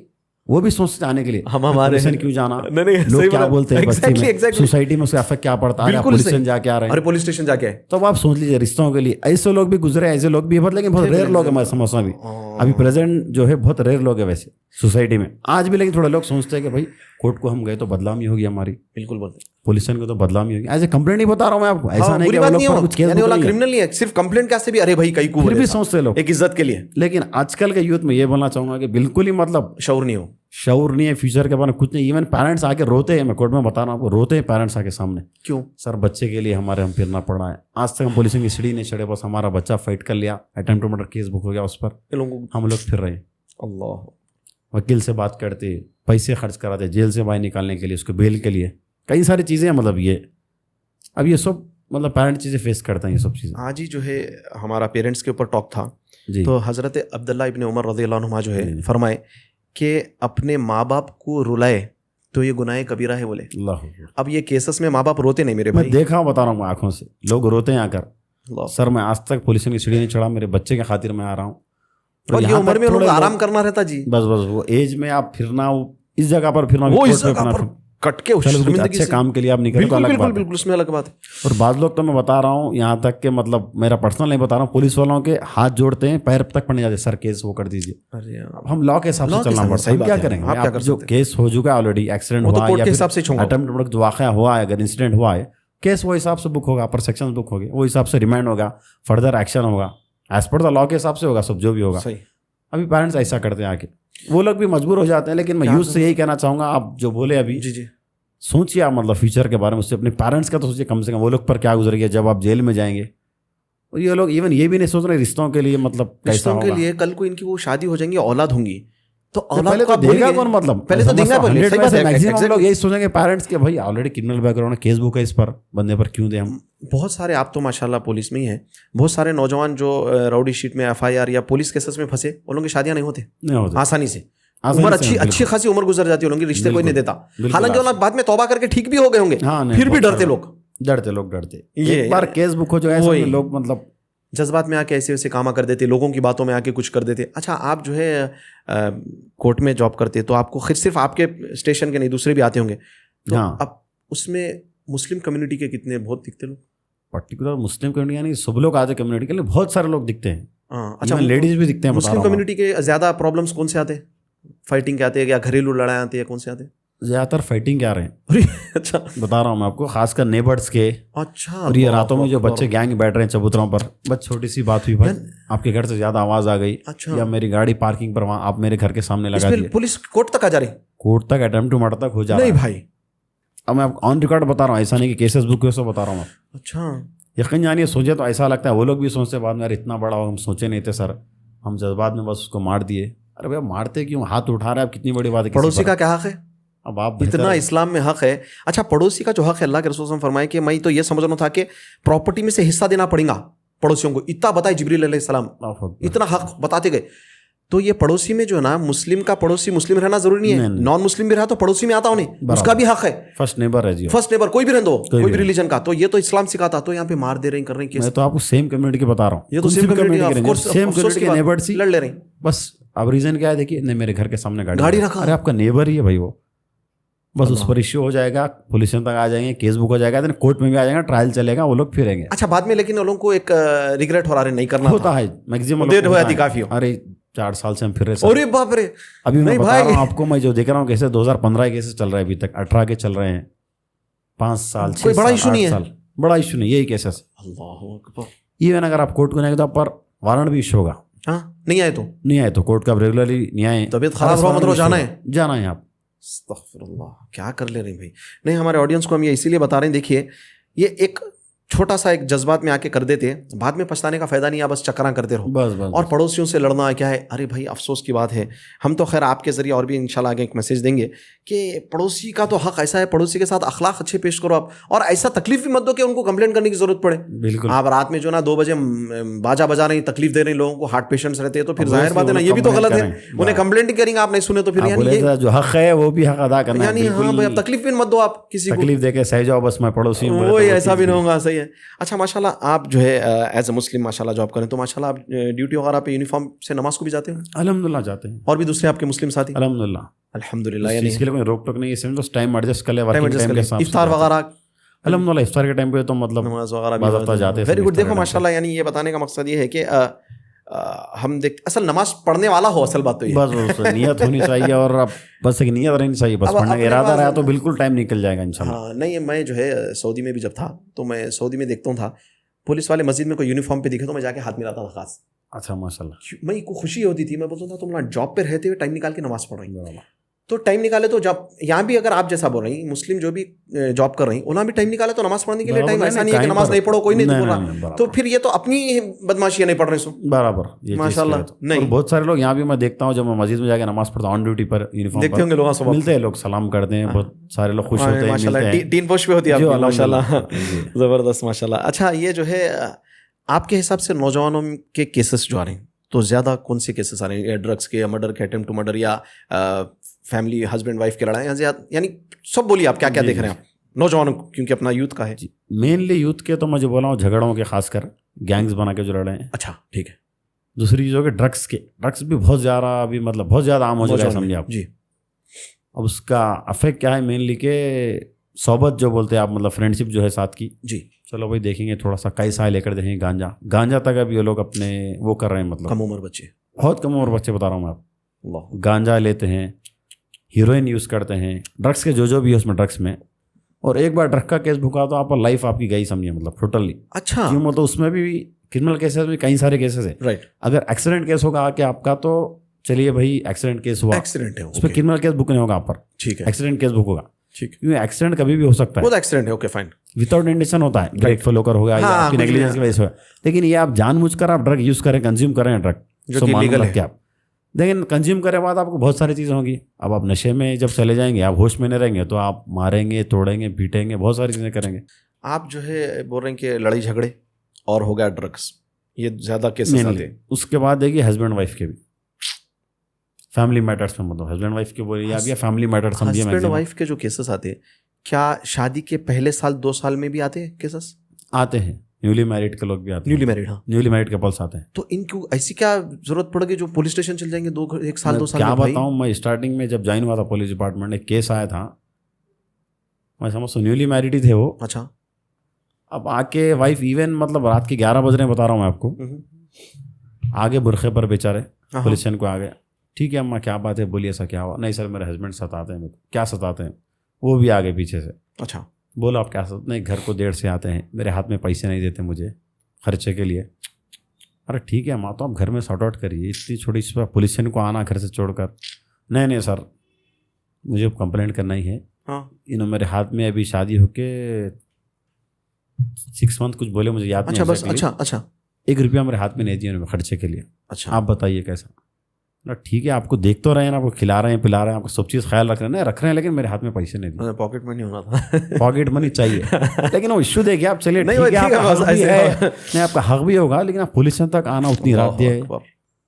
वो भी सोचते आने के लिए हम हमारे क्यों जाना, नहीं, लोग क्या बोलते हैं बस्ती में, exactly. सोसाइटी में उसका इफेक्ट क्या पड़ता है, पुलिस स्टेशन जाके आ रहे हैं। अरे पुलिस स्टेशन जाके तो आप सोच लीजिए, रिश्तों के लिए ऐसे लोग भी गुजरे, ऐसे लोग भी, लेकिन बहुत रेयर लोग है हमारे समोसा भी अभी प्रेजेंट जो है, बहुत रेयर लोग है वैसे सोसाइटी में आज भी। लेकिन थोड़े लोग सोचते हैं कि भाई कोर्ट को हम गए तो बदनामी होगी हमारी। बिल्कुल बोलते, पुलिस स्टेशन को तो बदनामी होगी। एज ए कंप्लेंट ही बता रहा हूँ मैं आपको, ऐसा नहीं कि कुछ क्रिमिनल नहीं है, सिर्फ कंप्लेंट कैसे भी, अरे भाई कहीं को फिर भी सोचते लोग एक इज्जत के लिए। लेकिन आजकल के यूथ में ये बोलना चाहूंगा कि बिल्कुल ही मतलब शऊर नहीं हो, शऊर नहीं है फ्यूचर के बारे में कुछ नहीं। इवन पेरेंट्स आके रोते हैं, मैं कोर्ट में बता रहा हूँ आपको, रोते हैं पेरेंट्स आके सामने। क्यों सर बच्चे के लिए हमारे हम फिरना पड़ा है, आज तक हम पुलिस की सीढ़ी नहीं चढ़े, बस हमारा बच्चा फाइट कर लिया, attempt to murder case book हो गया उस पर, हम लोग फिर रहे हैं। अल्लाह, वकील से बात करते, पैसे खर्च कराते जेल से बाहर निकालने के लिए, उसको बेल के लिए, कई सारी चीज़ें। मतलब ये अब ये सब मतलब पेरेंट चीज़ें फेस करते हैं ये सब चीज़ें। आज ही जो है हमारा पेरेंट्स के ऊपर टॉक था जी, तो हज़रत अब्दुल्लाह इब्न उमर रज़ियल्लाहु अन्हुमा जो है फरमाए कि अपने माँ बाप को रुलाए तो ये गुनाह कबीरा है बोले। अल्लाह। अब ये केसेस में माँ बाप रोते नहीं मेरे मैं भाई, देखा हूँ, बता रहा हूँ आंखों से, लोग रोते हैं आकर, सर मैं आज तक पुलिस की सीढ़ी नहीं चढ़ा, मेरे बच्चे के खातिर मैं आ रहा हूँ। और ये उम्र में लोग आराम करना रहता जी, बस वो एज में आप फिरना, इस जगह पर फिरना, वो इस जगह पर कट के अच्छे काम के लिए आप निकले तो अलग बात है। बिल्कुल उसमें अलग बात है। और बाद लोग तो मैं बता रहा हूँ, यहाँ तक के मतलब मेरा पर्सनल नहीं बता रहा हूँ, पुलिस वालों के हाथ जोड़ते हैं, पैर तक पड़ने जाते, सर केस वो कर दीजिए। अरे हम लॉ के हिसाब से चलना पड़ता है, क्या करेंगे? आप क्या कर, जो केस हो चुका है ऑलरेडी, एक्सीडेंट हुआ है या अटेम्प्ट जो वाक़या हुआ है, अगर इंसिडेंट हुआ है, केस वो हिसाब से बुक होगा, पर सेक्शन बुक होगी, वो हिसाब से रिमांड होगा, फर्दर एक्शन होगा, एज पर द लॉ के हिसाब से होगा सब जो भी होगा। अभी पेरेंट्स ऐसा करते हैं आके, वो लोग भी मजबूर हो जाते हैं। लेकिन मैं यूथ से यही कहना चाहूँगा, आप जो बोले अभी, जी सोचिए आप मतलब फ्यूचर के बारे में, उससे अपने पेरेंट्स का तो सोचिए कम से कम, वो लोग पर क्या गुजर गया जब आप जेल में जाएंगे। और ये लोग इवन ये भी नहीं सोच रहे रिश्तों के लिए, मतलब रिश्तों के लिए कल को इनकी वो शादी हो जाएंगी, औलाद होंगी, तो पहले तो देगा कौन? मतलब पहले तो देगा, मैक्सिमम लोग यही सोचेंगे पेरेंट्स के भाई ऑलरेडी क्रिमिनल बैकग्राउंड है, केस बुक है, इस पर बंदे पर क्यों दे हम। बहुत सारे, आप तो माशाल्लाह पुलिस में ही हैं, बहुत सारे नौजवान जो राउडी शीट में FIR या पुलिस केसेस में फंसे, उन लोगों की शादियां नहीं होते आसानी से, उम्र अच्छी खासी उम्र गुजर जाती है, उनके रिश्ते कोई नहीं देता। हालांकि वो बाद में तौबा करके ठीक भी हो गए होंगे, फिर भी डरते ये एक बार केस बुक हो जो है, लोग मतलब जज्बात में आके ऐसे वैसे कामा कर देते, लोगों की बातों में आके कुछ कर देते। अच्छा, आप जो है कोर्ट में जॉब करते तो आपको सिर्फ आपके स्टेशन के नहीं दूसरे भी आते होंगे, तो अब उसमें मुस्लिम कम्युनिटी के कितने बहुत दिखते लोग? पर्टिकुलर मुस्लिम कम्युनिटी यानी सब लोग आते कम्युनिटी के लिए बहुत सारे लोग दिखते हैं। अच्छा, लेडीज भी दिखते हैं। मुस्लिम कम्युनिटी के ज्यादा प्रॉब्लम्स कौन से आते हैं? फाइटिंग के आते हैं या घरेलू लड़ाई आती है, कौन से आते हैं? ज्यादातर फाइटिंग के आ रहे हैं। अच्छा, बता रहा हूँ मैं आपको, खासकर नेबर्स के। अच्छा, और ये रातों में जो बच्चे गैंग बैठ रहे हैं चबूतरों पर, बस छोटी सी बात हुई, भाई आपके घर से ज्यादा आवाज आ गई, अच्छा, या मेरी गाड़ी पार्किंग पर वहां आप मेरे घर के सामने लगा दी, पुलिस कोर्ट तक आ जा रही, कोर्ट तक अटेम्प्ट टू मर्डर तक हो जा रहा है। नहीं भाई, अब मैं ऑन रिकॉर्ड बता रहा हूँ, ऐसा नहीं कि केसेस बुक सब बता रहा हूँ। अच्छा, यकीन जानिए, सोचे तो ऐसा लगता है, वो लोग भी सोचते बाद में, इतना बड़ा हम सोचे नहीं थे सर, हम जज्बात में बस उसको मार दिए। अरे भैया मारते क्यों, हाथ उठा रहे हैं आप, कितनी बड़ी बात है। पड़ोसी का क्या हक है? अब आप इतना इस्लाम में हक है। अच्छा, पड़ोसी का जो हक है, अल्लाह के रसूल सल्लल्लाहु अलैहि वसल्लम फरमाए कि मैं तो ये समझ रहा था कि प्रॉपर्टी में से हिस्सा देना पड़ेगा पड़ोसियों को, इतना बताए जिब्रील अलैहिस्सलाम, इतना हक बताते गए। तो ये पड़ोसी में जो है ना, मुस्लिम का पड़ोसी मुस्लिम रहना जरूरी नहीं है, नॉन मुस्लिम भी रहा तो पड़ोसी में आता हो नहीं, उसका भी हक है। फर्स्ट नेबर है जी, फर्स्ट नेबर कोई भी रहने दो, कोई भी रिलीजन का। तो ये तो इस्लाम सिखाता, तो यहाँ पे मार दे रहे हैं, कर रहे हैं। मैं तो आपको सेम कम्युनिटी की बता रहा हूँ, ये तो सेम कम्युनिटी के नेबर सी लड़ ले रहे हैं बस। अब रीजन क्या है, देखिए नहीं मेरे घर के सामने गाड़ी रखा, अरे आपका नेबर ही है भाई वो, बस उस पर इश्यू हो जाएगा, पुलिस तक आ जाएंगे, केस बुक हो जाएगा, कोर्ट में भी आ जाएगा, ट्रायल चलेगा, वो लोग फिरेंगे। अच्छा, बाद में लेकिन लोगों को एक रिग्रेट हो रहा है, नहीं करना होता है मैक्सिमम, देर हो जाती काफी। अरे 4 साल से हम फिर रहे। अरे बाप रे, अभी मैं बता रहा हूँ आपको, मैं जो देख रहा हूँ कैसे 2015 के केसेस चल रहे हैं, अभी तक 18 के चल रहे हैं, 5 साल, 6 कोई बड़ा इशू नहीं है, बड़ा इशू नहीं, यही केसेस। इवन अगर आप कोर्ट को नहीं तो पर वारंट भी इशू होगा। हाँ, नहीं आए तो कोर्ट का रेगुलरली नहीं आए, तबीयत खराब हो मतलब जाना है आप। अस्तगफिरुल्लाह, क्या कर ले रहे हैं भाई। नहीं, हमारे ऑडियंस को हम ये इसीलिए बता रहे हैं, देखिए ये एक छोटा सा एक जज्बात में आके कर देते हैं, बाद में पछताने का फायदा नहीं है, बस चक्करां करते रहो बस। और पड़ोसियों से लड़ना क्या है। अरे भाई अफसोस की बात है, हम तो खैर आपके जरिए और भी इंशाल्लाह आगे एक मैसेज देंगे कि पड़ोसी का तो हक ऐसा है, पड़ोसी के साथ अखलाक अच्छे पेश करो आप, और ऐसा तकलीफ भी मत दो कि उनको कंप्लेंट करने की जरूरत पड़े। बिल्कुल, आप रात में जो ना 2 बजे बाजा बजा रही, तकलीफ दे रहे लोगों को, हार्ट पेशेंट्स रहते हैं, तो फिर जाहिर बात है ना, ये भी तो गलत है, उन्हें कंप्लेंट करेंगे, आप नहीं सुने तो फिर यानी जो हक है वो भी हक अदा करना है। हाँ भाई, अब तकलीफ भी मत दो आप किसी को, तकलीफ देके सह जाओ बस, मैं पड़ोसी हूं, वो ऐसा भी नहीं होगा। सही है। अच्छा, माशाल्लाह आप जो है एज ए मुस्लिम माशाल्लाह जॉब करें, तो माशाल्लाह आप ड्यूटी वगैरह पे यूनिफॉर्म से नमाज को भी जाते हैं? अल्हम्दुलिल्लाह जाते हैं, और भी दूसरे आपके मुस्लिम साथी? अल्हम्दुलिल्लाह, यानी इसके लिए कोई रोक टोक नहीं है, सिर्फ टाइम एडजस्ट कर ले, वर्किंग टाइम के साथ। इफ्तार वगैरह अल्हम्दुलिल्लाह इफ्तार के टाइम पे तो मतलब नमाज वगैरह जाते हैं। Very good. देखो माशाल्लाह, यानी ये बताने का मकसद ये है कि हम देख असल नमाज पढ़ने वाला हो, असल बात तो ये बस नियत होनी चाहिए, और अब बस एक नियत रहनी चाहिए, बस पढ़ने का इरादा रहा तो बिल्कुल टाइम निकल जाएगा इंशाल्लाह। हाँ, नहीं मैं जो है सऊदी में भी जब था, तो मैं सऊदी में देखता हूँ था, पुलिस वाले मस्जिद में कोई यूनिफॉर्म पे दिखे तो मैं जाके हाथ मिलाता था खास। अच्छा माशाल्लाह, मैं को खुशी होती थी, मैं बोलता था तुम ना जॉब पे रहते हुए टाइम निकाल के नमाज पढ़ रही हो, तो टाइम निकाले तो जब यहाँ भी अगर आप जैसा बोल रही मुस्लिम जो भी जॉब कर रही उन्हें भी टाइम निकाले तो नमाज पढ़ने के लिए टाइम, ऐसा नहीं है कि नमाज नहीं पढ़ो, कोई नहीं बोल रहा, तो फिर ये तो अपनी बदमाशी नहीं पढ़ रहे सो बराबर माशाल्लाह। नहीं, बहुत सारे लोग यहाँ भी मैं देखता हूँ, जब मैं मस्जिद में जाके नमाज पढ़ता हूँ ऑन ड्यूटी पर, यूनिफॉर्म देखते होंगे लोग मिलते हैं, लोग सलाम करते हैं, बहुत सारे लोग खुश होते हैं, माशाल्लाह। टीन पोस्ट पे होती है माशाल्लाह, जबरदस्त माशाल्लाह। अच्छा, ये जो है आपके हिसाब से नौजवानों के केसेस जो आ रहे हैं, तो ज़्यादा कौन से केसेस आ रहे हैं? ड्रग्स के, मर्डर के, अटेम्प्ट टू मर्डर, या फैमिली हस्बैंड वाइफ की लड़ाई, यानी सब बोलिए आप क्या क्या देख रहे हैं आप नौजवानों को, क्योंकि अपना यूथ का है। मेनली यूथ के तो मैं जो बोला हूँ झगड़ों के, खासकर गैंग्स बना के जो लड़े हैं। अच्छा, ठीक है। दूसरी चीज़ हो गई ड्रग्स भी बहुत ज़्यादा अभी मतलब बहुत ज़्यादा आम हो चुका है, समझिए आप जी। अब उसका अफेक्ट क्या है मेनली के सोबत जो बोलते हैं आप, मतलब फ्रेंडशिप जो है साथ की जी, चलो भाई देखेंगे थोड़ा सा, कई साल लेकर देखेंगे, गांजा तक अभी ये लोग अपने वो कर रहे हैं, मतलब कम उम्र बच्चे, बहुत कम उम्र बच्चे बता रहा हूँ मैं आप, गांजा लेते हैं, हीरोइन यूज़ करते हैं, ड्रग्स के जो भी है उसमें ड्रग्स में, और एक बार ड्रग का केस भुका तो आप लाइफ आपकी गई, समझिए मतलब टोटली। अच्छा, क्यों मतलब उसमें भी क्रिमिनल केसेस में कई सारे केसेस है, राइट। अगर एक्सीडेंट केस होगा कि आपका, तो चलिए भाई एक्सीडेंट केस हुआ, एक्सीडेंट है, उस पर क्रिमिनल केस बुक नहीं होगा आप पर, ठीक है, एक्सीडेंट केस बुक होगा, ठीक, क्योंकि एक्सीडेंट कभी भी हो सकता है, वो एक्सीडेंट है, ओके फाइन, विदाउट इंडिकेशन होता है, ब्रेक फेल होकर होगा या आपकी नेग्लिजेंस की वजह से होगा, लेकिन ये आप जानबूझकर आप ड्रग यूज करें, कंज्यूम करें ड्रग जो इलीगल है आप, लेकिन कंज्यूम करे बाद आपको बहुत सारी चीज़ें होंगी, अब आप नशे में जब चले जाएंगे, आप होश में नहीं रहेंगे, तो आप मारेंगे, तोड़ेंगे, पीटेंगे, बहुत सारी चीज़ें करेंगे। आप जो है बोल रहे हैं कि लड़ाई झगड़े और हो गया ड्रग्स, ये ज़्यादा केसेस आते हैं। उसके बाद देखिए हस्बैंड वाइफ के भी, फैमिली मैटर्स में, मतलब हस्बैंड वाइफ के बोलिए या फैमिली मैटर्स समझिए, हस्बैंड वाइफ के जो केसेस आते हैं, क्या शादी के पहले साल 2 साल में भी आते हैं केसेस? आते हैं, न्यूली मैरिड के लोग भी आते हैं, न्यूली मैरिड, हाँ, न्यूली मैरिड कपल्स आते हैं। तो इनको ऐसी क्या जरूरत पड़ गई जो पुलिस स्टेशन चल जाएंगे 1 साल 2 साल क्या में? बताऊं, मैं स्टार्टिंग में जब ज्वाइन हुआ था पुलिस डिपार्टमेंट में, केस आया था, मैं समझ न्यूली मैरिड ही थे वो। अच्छा, अब आके वाइफ इवन मतलब रात के 11 बज रहे बता रहा हूँ मैं आपको, आगे बुरखे पर बेचारे पुलिस स्टेशन को आ गए, ठीक है अम्मा क्या बात है, बोलिए ऐसा क्या हुआ? नहीं सर मेरे हस्बैंड सताते हैं मेरे को। क्या सताते हैं? वो भी आ गए पीछे से। अच्छा, बोलो आप क्या सताते? नहीं घर को देर से आते हैं, मेरे हाथ में पैसे नहीं देते मुझे खर्चे के लिए। अरे ठीक है माँ, तो आप घर में सॉर्ट आउट करिए, इतनी छोटी इस पर पुलिस स्टेशन को आना घर से छोड़कर। नहीं नहीं सर मुझे कंप्लेंट करना ही है। हाँ, इन्होंने मेरे हाथ में अभी शादी होके 6 मंथ कुछ बोले, मुझे याद नहीं। अच्छा बस, अच्छा अच्छा 1 रुपया मेरे हाथ में नहीं दिया उन्होंने खर्चे के लिए। अच्छा, आप बताइए कैसा ना? ठीक है, आपको देख तो रहे हैं ना, आपको खिला रहे हैं पिला रहे हैं, आपको सब चीज़ ख्याल रख रहे हैं ना, रख रहे हैं, लेकिन मेरे हाथ में पैसे नहीं दिए। पॉकेट मनी होना था। पॉकेट मनी चाहिए, लेकिन वो इश्यू देखिए आप, चलिए नहीं, ठीक है, ठीक है, आपका बस हक भी ऐसे है, नहीं आपका हक भी होगा, लेकिन आप पुलिस तक आना उतनी रात दिए।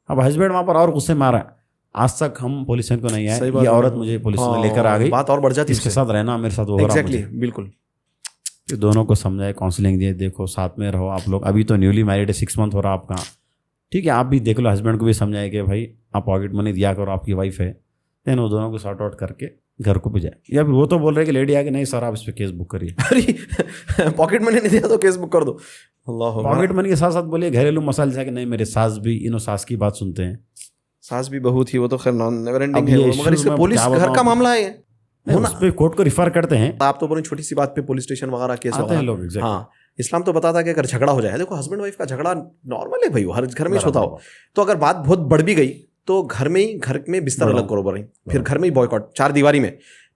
अब हस्बैंड वहाँ पर और गुस्से में आ रहा है, आज तक हम पुलिस को नहीं आए, ये औरत मुझे पुलिस में लेकर आ गई, बात और बढ़ जाती है, इसके साथ रहना मेरे साथ वो हो रहा एग्जैक्टली, बिल्कुल। मुझे। दोनों को समझाए, काउंसलिंग दिए, देखो साथ में रहो आप लोग, अभी तो न्यूली मैरिड है, 6 मंथ हो रहा आपका, ठीक है, आप भी देख लो, हस्बैंड को भी समझाए कि भाई आप पॉकेट मनी दिया करो, आपकी वाइफ है, देन वो दोनों को सॉर्ट आउट करके घर को भी जाए। या फिर वो तो बोल रहे हैं कि लेडी आके नहीं सर आप इस पर केस बुक करिए। अरे पॉकेट मनी नहीं दिया तो केस बुक कर दो। अल्लाह, पॉकेट मनी के साथ साथ बोलिए घरेलू मसाले जाके नहीं, मेरे सास भी इन सास की बात सुनते हैं, सास भी बहू थी, वो तो खैर नॉन नेवर एंडिंग अब है, ये मगर इसमें issue पुलिस मैं क्या घर का बताऊं? मामला है नहीं, उस पे कोर्ट को रिफर करते हैं, आप तो बोले छोटी सी बात पे पुलिस स्टेशन वगैरह केस आते हैं वगैरह। लोग, exactly। हाँ, इस्लाम तो बताता है कि अगर झगड़ा हो जाए, देखो हस्बैंड वाइफ का झगड़ा नॉर्मल है भाई, वो हर घर में होता हो, तो अगर बात बहुत बढ़ भी गई तो घर में बिस्तर अलग करो बड़ी, फिर घर में ही बॉयकॉट, 4 दीवारी में,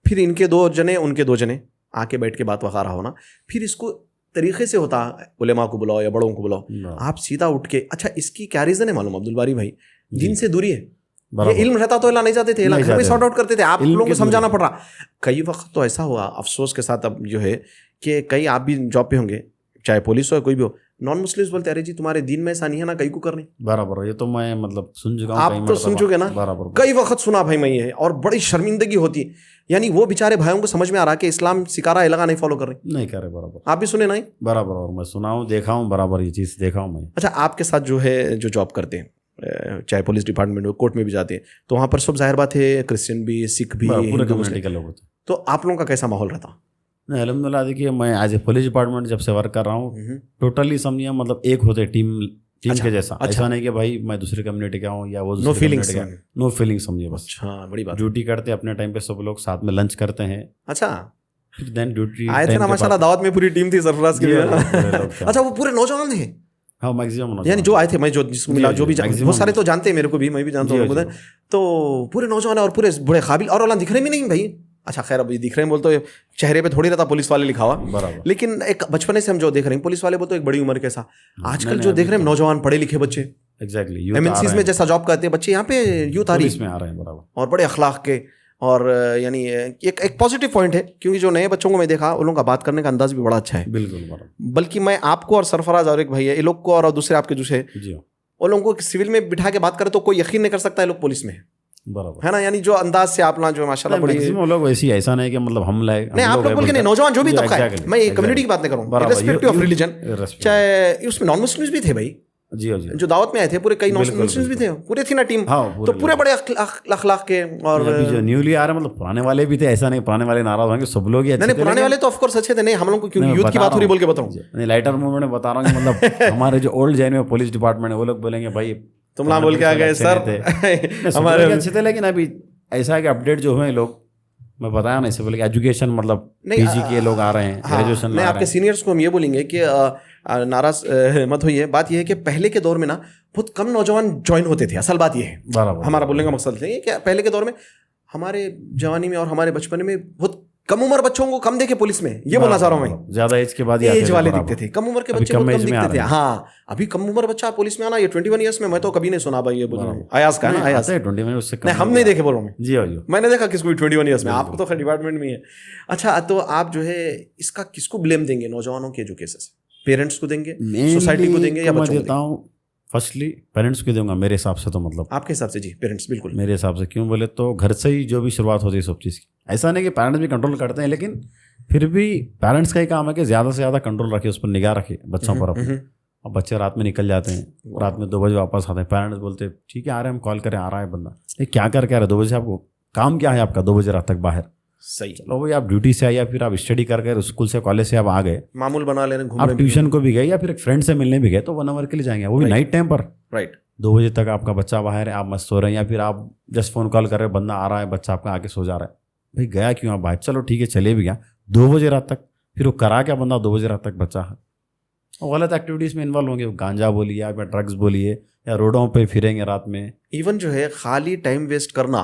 फिर इनके 2 जने उनके 2 जने आके बैठ के बात वगैरह होना, फिर इसको तरीके से होता है, उलेमा को बुलाओ या बड़ों को बुलाओ, आप सीधा उठ के, अच्छा इसकी क्या रीजन है मालूम अब्दुल बारी भाई, दिन से दूरी है, ये इल्म रहता तो इला नहीं जाते थे, घर में सॉर्ट आउट करते थे, आप लोगों को समझाना पड़ रहा। कई वक्त तो ऐसा हुआ अफसोस के साथ, अब जो है कि कई आप भी जॉब पे होंगे, चाहे पुलिस हो या कोई भी हो, नॉन मुस्लिम्स बोलते अरे जी तुम्हारे दिन में ऐसा नहीं है ना, कई को करनी। बराबर, ये तो मैं मतलब सुन चुका हूँ, आप तो सुन चुके ना, बराबर, कई वक्त सुना भाई मैं ये, और बड़ी शर्मिंदगी होती, यानी वो बेचारे भाइयों को समझ में आ रहा कि इस्लाम सिकारा लगा नहीं फॉलो कर रहे, नहीं कर रहे, बराबर, आप भी सुने नहीं? बराबर, और मैं सुना हूँ, देखा हूँ, बराबर ये चीज़ देखा हूँ मैं। अच्छा, आपके साथ जो है जो जॉब करते हैं, चाहे पुलिस डिपार्टमेंट हो, कोर्ट में भी जाते हैं, तो वहाँ पर सब जाहिर बात है क्रिश्चियन भी, सिख भी, पूरे कम्युनिटी के लोग होते हैं। तो आप लोगों का कैसा माहौल रहता? नहीं, अल्हम्दुलिल्लाह देखिए, मैं एज ए पुलिस डिपार्टमेंट जब से वर्क कर रहा हूँ, टोटली समझिए मतलब एक होते टीम अच्छा, के जैसा, अच्छा। ऐसा नहीं कि भाई मैं दूसरे कम्युनिटी का हूँ या वो नो दूसरे फीलिंग्स, कम्युनिटी का, नो फीलिंग समझिए बस। अच्छा, बड़ी बात। ड्यूटी करते अपने टाइम पे, सब लोग साथ में लंच करते हैं, अच्छा, फिर देन ड्यूटी आए थे ना माशाल्लाह, दावत में पूरी टीम थी सरफराज की भी। अच्छा, अच्छा, वो पूरे नौजवान थे, हाँ मैक्सिमम, यानी जो आए थे, मैं जो जिसको मिला, जो भी बहुत सारे तो जानते हैं मेरे को भी, मैं भी जानता हूँ, तो पूरे नौजवान और पूरे बड़े काबिल, और वाला दिख रहे भी नहीं भाई। अच्छा खैर, अभी दिख रहे हैं बोल तो चेहरे पे थोड़ी रहता पुलिस वाले लिखा हुआ, बराबर, लेकिन एक बचपने से हम जो देख रहे हैं पुलिस वाले बोल तो एक बड़ी उम्र के साथ, आजकल जो देख रहे हैं नौजवान पढ़े लिखे बच्चे, एग्जैक्टली एमएनसीज में जैसा जॉब करते हैं बच्चे, यहाँ पे यूथ आ रही में आ रहे हैं, बराबर, और बड़े अखलाक के, और यानी एक पॉजिटिव पॉइंट है, क्योंकि जो नए बच्चों को मैं देखा उन लोगों का बात करने का अंदाज भी बड़ा अच्छा है। बिल्कुल बराबर, बल्कि मैं आपको और सरफराज और एक भाई है, ये लोग को और दूसरे आपके दूसरे, जी उन लोगों को सिविल में बिठा के बात करे तो कोई यकीन नहीं कर सकता है लोग पुलिस में, बराबर है ना, यानी जो अंदाज से आप ना जो माशाल्लाह बड़ी, मैक्सिमम लोग वैसे ही, ऐसा नहीं कि मतलब हम लाए, नहीं आप लोग बोल के नहीं, नौजवान जो भी तबका है, मैं कम्युनिटी की बात नहीं करूँ, रिस्पेक्टिव ऑफ रिलीजन, चाहे उसमें नॉन मुस्लिम्स भी थे भाई, जी जी, जो दावत में आए थे पूरे कई नॉन मुस्लिम्स भी थे, पूरे थी ना टीम, तो पूरे बड़े अखलाक के, और अभी जो न्यूली आ रहे मतलब पुराने वाले भी थे, ऐसा नहीं पुराने वाले नाराज होंगे, सब लोग ही अच्छे नहीं, पुराने वाले तो ऑफ कोर्स अच्छे थे, नहीं हम लोग को क्योंकि यूथ की बात हो रही बोल के बताऊं, नहीं लाइटर मूवमेंट में बता रहा हूँ, मतलब हमारे जो ओल्ड जैन में पुलिस डिपार्टमेंट है, वो लोग बोलेंगे भाई तुम ना बोल के आ गए सर, हमारे अच्छे थे, लेकिन अभी ऐसा है कि अपडेट जो हुए लोग, मैं बताया ना इससे बोले कि एजुकेशन मतलब पीजी के लोग आ रहे हैं, ग्रेजुएशन में आपके सीनियर्स को हम ये बोलेंगे कि नाराज मत होइए, बात ये है कि पहले के दौर में ना बहुत कम नौजवान ज्वाइन होते थे, असल बात ये है, हमारा बोलने का मकसद है कि पहले के दौर में हमारे जवानी में और हमारे बचपन में बहुत कम उम्र बच्चों को कम देखे पुलिस में, ये बोलना चाह रहा हूँ मैं, ज्यादा एज के बाद एज वाले दिखते थे, कम उम्र के बच्चे बहुत कम दिखते थे। हाँ, अभी कम उम्र बच्चा पुलिस में आना, ये 21 ईयर्स में मैं तो कभी नहीं सुना भाई, ये अयाज का है ना, अयाज 20 उससे नहीं, हम नहीं देखे बोल रहा हूँ जी जी, मैंने देखा किसको 21 ईयर्स में, आपको तो खैर डिपार्टमेंट में है। अच्छा, तो आप जो है इसका किसको ब्लेम देंगे, नौजवानों के एजुकेशन से, पेरेंट्स को देंगे, सोसाइटी को देंगे, या बच्चों को देता हूँ? फर्स्टली पेरेंट्स को दूंगा मेरे हिसाब से, तो मतलब आपके हिसाब से जी पेरेंट्स, बिल्कुल मेरे हिसाब से, क्यों बोले तो घर से ही जो भी शुरुआत होती है सब चीज़ की, ऐसा नहीं कि पेरेंट्स भी कंट्रोल करते हैं, लेकिन फिर भी पेरेंट्स का ही काम है कि ज़्यादा से ज़्यादा कंट्रोल रखे, उस पर निगाह रखे बच्चों पर अपने। अब बच्चे रात में निकल जाते हैं, रात में 2 बजे वापस आते हैं, पेरेंट्स बोलते हैं ठीक है आ रहे हैं, हम कॉल करें, आ रहा है बंदा, ये क्या करके आ रहा है 2 बजे, आपको काम क्या है आपका 2 बजे रात तक बाहर, सही, चलो भाई आप ड्यूटी से आए या फिर आप स्टडी कर स्कूल से कॉलेज से आप आ गए, मामूल बना लेने, आप ट्यूशन को भी गए या फिर एक फ्रेंड से मिलने भी गए, तो 1 आवर के लिए जाएंगे, वो भी नाइट टाइम पर, राइट, 2 बजे तक आपका बच्चा बाहर है, आप मस्त सो रहे हैं, या फिर आप जस्ट फोन कॉल कर रहे हैं, बंदा आ रहा है, बच्चा आपका आके सो जा रहा है, भाई गया क्यों आप बाहर, चलो ठीक है चले भी गया 2 बजे रात तक, फिर वो करा क्या बंदा 2 बजे रात तक बच्चा है, और गलत एक्टिविटीज़ में इन्वॉल्व होंगे, गांजा बोलिए या ड्रग्स बोलिए, या रोडों पे फिरेंगे रात में, इवन जो है खाली टाइम वेस्ट करना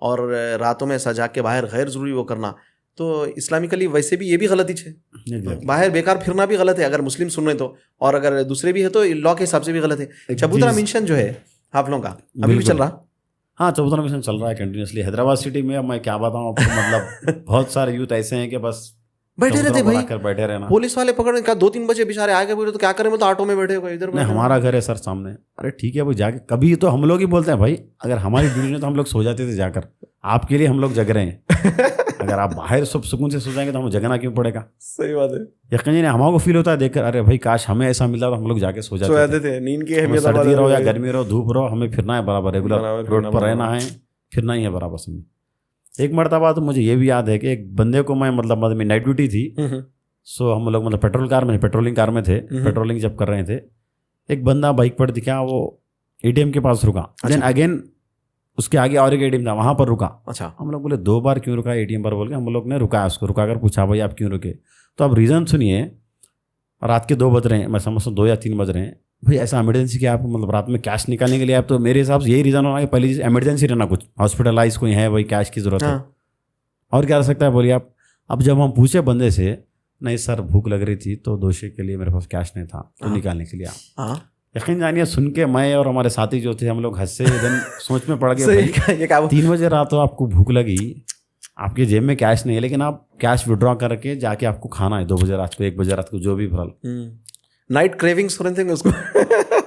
और रातों में सजा के बाहर गैर ज़रूरी वो करना, तो इस्लामिकली वैसे भी ये भी गलत ही है। Exactly. बाहर बेकार फिरना भी गलत है अगर मुस्लिम सुन रहे तो, और अगर दूसरे भी है तो लॉ के हिसाब से भी गलत है। चबूतरा मिशन जो है आप लोगों का अभी भी चल रहा? हाँ, चबूतरा मिशन चल रहा है कंटिन्यूसली हैदराबाद सिटी में। अब मैं क्या बताऊँ आपको, मतलब बहुत सारे यूथ ऐसे हैं कि बस बैठे रहते भाई, बैठे रहना। पुलिस वाले पकड़ने का 2-3 बजे बेचारे आगे बोले तो क्या करें, तो ऑटो में बैठे हुए इधर। नहीं, हमारा घर है सर सामने। अरे ठीक है, वो जाके कभी तो हम लोग ही बोलते हैं भाई, अगर हमारी ड्यूटी में तो हम लोग सो जाते थे जाकर, आपके लिए हम लोग जग रहे हैं। अगर आप बाहर सब सुकून से सो जाएंगे तो हमें जगना क्यों पड़ेगा? सही बात है। यकीन नहीं, हमारे को फील होता है देखकर, अरे भाई काश हमें ऐसा मिला तो हम लोग जाके सो जाते थे। नींद की हमें सर्दी रहो या गर्मी रहो, धूप रहो, हमें फिरना है बराबर, रेगुलर रोड पर रहना है, फिरना ही है बराबर समय। एक मरतबा तो मुझे ये भी याद है कि एक बंदे को मैं मतलब मेरी नाइट ड्यूटी थी, सो हम लोग मतलब पेट्रोलिंग कार में थे, पेट्रोलिंग जब कर रहे थे, एक बंदा बाइक पर दिखा, वो एटीएम के पास रुका। देन अगेन उसके आगे और एक एटीएम था, वहाँ पर रुका। अच्छा, हम लोग बोले 2 बार क्यों रुका एटीएम पर बोल के, हम लोग ने रुकाया उसको, रुका कर पूछा भाई आप क्यों रुके, तो आप रीज़न सुनिए। रात के 2 बज रहे हैं, मैं समझता हूँ 2 या 3 बज रहे हैं भाई, ऐसा इमरजेंसी कि आप मतलब रात में कैश निकालने के लिए आप, तो मेरे हिसाब से यही रीज़न होना कि पहली चीज़ इमरजेंसी रहना, कुछ हॉस्पिटलाइज कोई है, वही कैश की ज़रूरत है, और क्या हो सकता है बोलिए आप। अब जब हम पूछे बंदे से, नहीं सर भूख लग रही थी तो दोषी के लिए मेरे पास कैश नहीं था तो निकालने के लिए आप। यकीन जानिए, सुन के मैं और हमारे साथी जो थे हम लोग हंसे, दिन सोच में पड़ गए 3 बजे रात हो, आपको भूख लगी, आपके जेब में कैश नहीं है, लेकिन आप कैश विड्रॉ करके जाके आपको खाना है 2 बजे रात को, 1 बजे रात को, जो भी फल नाइट क्रेविंग्स हो रहे थे उसको।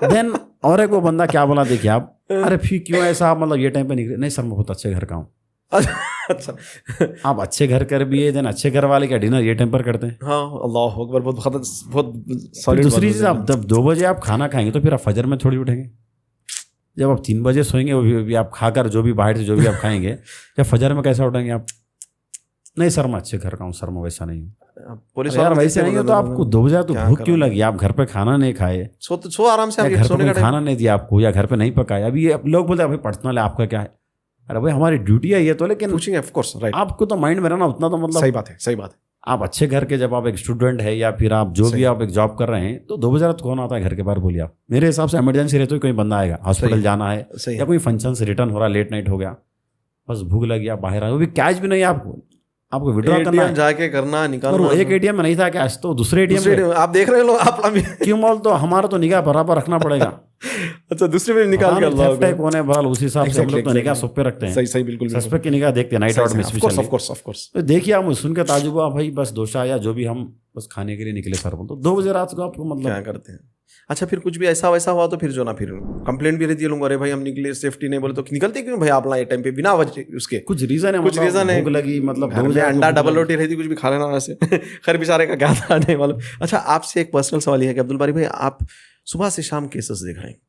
देन और एक वो बंदा क्या बोला देखिए आप, अरे फिर क्यों ऐसा आप मतलब ये टाइम पे निकले? नहीं सर मैं बहुत अच्छे घर का हूँ। अच्छा, आप अच्छे घर कर भी है, देन अच्छे घर वाले क्या डिनर ये टाइम पर करते हैं? हाँ, अल्लाह अकबर, बहुत दूसरी चीज़, आप जब 2 बजे आप खाना खाएंगे तो फिर आप फजर में थोड़ी उठेंगे। जब आप 3 बजे सोएंगे, वो भी आप खाकर जो भी बाहर से जो भी आप खाएंगे, जब फजर में कैसा उठेंगे आप? नहीं सर मैं अच्छे घर का हूँ सर, मैं वैसा नहीं हूँ। पुलिस यार वैसे नहीं हो तो आपको 2 बजे तो भूख क्यों लगी? आप घर पे खाना नहीं खाए, सो आराम से, घर पे खाना नहीं दिया आपको, या घर पे नहीं पकाया। अभी लोग बोलते हैं भाई पर्सनल है, आपका क्या है? अरे भाई हमारी ड्यूटी है ये तो, लेकिन पूछेंगे ऑफ कोर्स, राइट। आपको तो माइंड में रहना उतना तो मतलब सही बात है, सही बात है। आप अच्छे घर के, जब आप एक स्टूडेंट है या फिर आप जो भी आप एक जॉब कर रहे हैं, तो 2 बजे रात कौन आता है घर के बाहर? बोलिए आप। मेरे हिसाब से इमरजेंसी रहती है, कोई बंदा आएगा, हॉस्पिटल जाना है या कोई फंक्शन से रिटर्न हो रहा, लेट नाइट हो गया, बस भूख लगी, आप बाहर आए, वो भी कैश भी नहीं है आपको विड्रॉ करना है, जाके करना, निकालना। एक एटीएम में नहीं था कैश, तो दूसरे एटीएम आप देख रहे हो आप क्यों बोल, तो हमारा तो निगाह बराबर रखना पड़ेगा। अच्छा, दूसरे में निकाल के अल्लाह कौन है बराल, उसी हिसाब से हम लोग तो निगाह सब पे रखते हैं। सही सही, बिल्कुल सस्पेक्ट की निगाह देखते हैं, नाइट आउट में स्पेशली। Of course. तो देखिए आप सुन के ताजुब हुआ भाई, बस डोसा या जो भी हम बस खाने के लिए निकले सर, तो 2 बजे रात को आपको मतलब क्या करते हैं? अच्छा, फिर कुछ भी ऐसा वैसा हुआ तो फिर जो ना, फिर कंप्लेंट भी रहती है लोगों, अरे भाई हम निकले, सेफ्टी नहीं बोले तो निकलते क्यों भाई आप टाइम पे बिना वजह उसके? कुछ रीजन है, कुछ रीजन है, भूख लगी, मतलब अंडा डबल रोटी रहती, कुछ भी खा लेना वैसे। खैर बेचारे का क्या था नहीं मालूम। अच्छा, आपसे एक पर्सनल सवाल ये है कि अब्दुल बारी भाई, आप सुबह से शाम केसेस देख रहे हैं,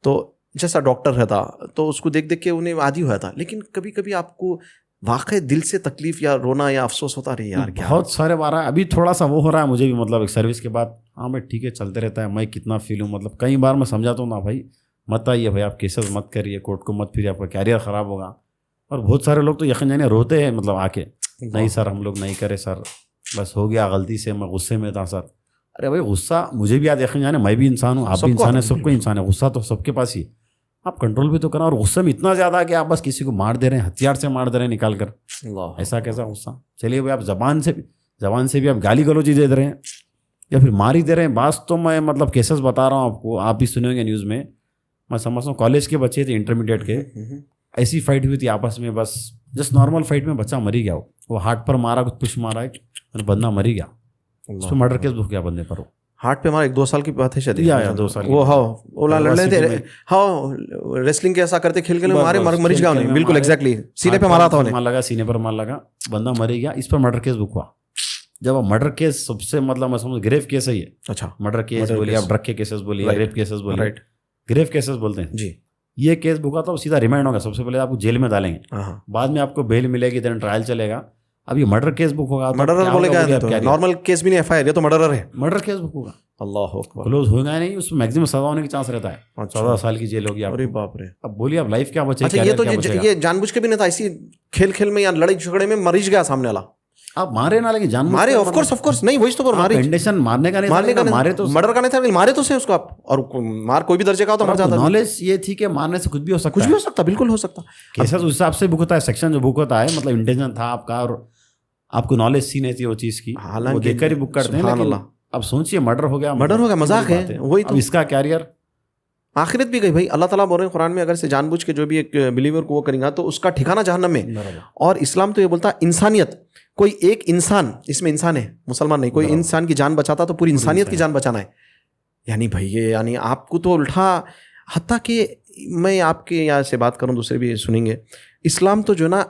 तो जैसा डॉक्टर रहता तो उसको देख देख के उन्हें आदी हुआ था, लेकिन कभी कभी आपको वाकई दिल से तकलीफ या रोना या अफसोस होता रही यार? क्या बहुत सारे बार है, अभी थोड़ा सा वो हो रहा है मुझे भी, मतलब एक सर्विस के बाद। हाँ मैं ठीक है, चलते रहता है, मैं कितना फील हूँ, मतलब कई बार मैं समझाता हूँ ना भाई मत आइए भाई, आप केसेस मत करिए, कोर्ट को मत फिरिए, आपका कैरियर ख़राब होगा। और बहुत सारे लोग तो यकीन जानिए रोते हैं, मतलब आके, नहीं सर हम लोग नहीं करे सर, बस हो गया गलती से, मैं गुस्से में था सर। अरे भाई गुस्सा मुझे भी याद, यकीन जाने मैं भी इंसान हूँ, आप भी इंसान है, सबको इंसान है, गुस्सा तो सबके पास ही। आप कंट्रोल भी तो करना, और गुस्से में इतना ज़्यादा कि आप बस किसी को मार दे रहे हैं, हथियार से मार दे रहे हैं निकाल कर, ऐसा कैसा गुस्सा? चलिए भाई आप जबान से भी आप गाली गलौजी दे रहे हैं या फिर मार ही दे रहे हैं। बात तो मैं मतलब केसेस बता रहा हूँ आपको, आप भी सुनेंगे न्यूज़ में। मैं समझता हूँ कॉलेज के बच्चे थे, इंटरमीडिएट के, ऐसी फाइट हुई थी आपस में, बस जस्ट नॉर्मल फाइट में बच्चा मरी गया, वो हार्ट पर मारा, कुछ पुश मारा, और बंदा मरी गया, उस पर मर्डर केस हो गया बंदे पर। हार्ट पे हमारा 1-2 साल की बात है शायद, या 2 साल वो हाँ लड़ रहे थे, हाँ रेसलिंग के ऐसा करते खेल मारे, मरीज गया उन्हें, बिल्कुल एग्जैक्टली सीने पे मारा था उन्हें, मार लगा, सीने पर मार लगा, बंदा मरी गया, इस पर मर्डर केस बुक हुआ। जब मर्डर केस सबसे मतलब मैं समझ ग्रेव केस है ये। अच्छा, मर्डर केस बोलिए, आप ड्रग के केसेस बोलिए, रेप केसेस बोलिए, राइट, ग्रेव केसेस बोलते हैं जी। ये केस बुका तो सीधा रिमांड होगा, सबसे पहले आपको जेल में डालेंगे, बाद में आपको बेल मिलेगी, देन ट्रायल चलेगा। अब ये मर्डर केस बुक होगा, मर्डरर बोलेगा, नॉर्मल केस भी नहीं, एफआईआर, ये तो मर्डरर है, मर्डर केस बुक होगा, अल्लाह अकबर, क्लोज होगा नहीं, उसमें मैक्सिमम सजा होने की चांस रहता है, 14 साल की जेल होगी। अरे बाप रे, अब बोलिए अब लाइफ क्या बचेगी? अच्छा, ये जानबूझ के भी नहीं था, इसी खेल में या लड़ाई झगड़े में मरीज गया सामने वाला, आप मारे ना, लेकिन जान मारे, ऑफ कोर्स नहीं, वही तो मारे, कंडीशन मारने का नहीं, मारे तो मर्डर का नहीं था, मारे तो से उसको आप, और मार कोई भी दर्जे का हो तो मर जाता। नॉलेज ये थी कि मारने से कुछ भी हो सकता, बिल्कुल हो सकता। केसेस उस हिसाब से बुक होता है, सेक्शन जो बुक होता है, मतलब इंटेंशन था आपका, और आपको नॉलेज सी नहीं थी वो चीज़ की, हालांकि वो देखकर ही बुक करते हैं। सुभान लेकिन अल्लाह। अब सोचिए मर्डर हो गया, मर्डर हो गया, मजाक है, बात वही तो। अब इसका कैरियर आखिरत भी गई भाई। अल्लाह ताला बोल रहे हैं कुरान में, अगर से जानबूझ के जो भी एक बिलीवर को वो करेगा तो उसका ठिकाना जहन्नम में। और इस्लाम तो ये बोलता है इंसानियत, कोई एक इंसान, इसमें इंसान है, मुसलमान नहीं, कोई इंसान की जान बचाता तो पूरी इंसानियत की जान बचाना है। यानी भाई ये यानी आपको तो उल्टा, हत्ता कि मैं आपके यहाँ से बात करूँ, दूसरे भी सुनेंगे, इस्लाम तो जो ना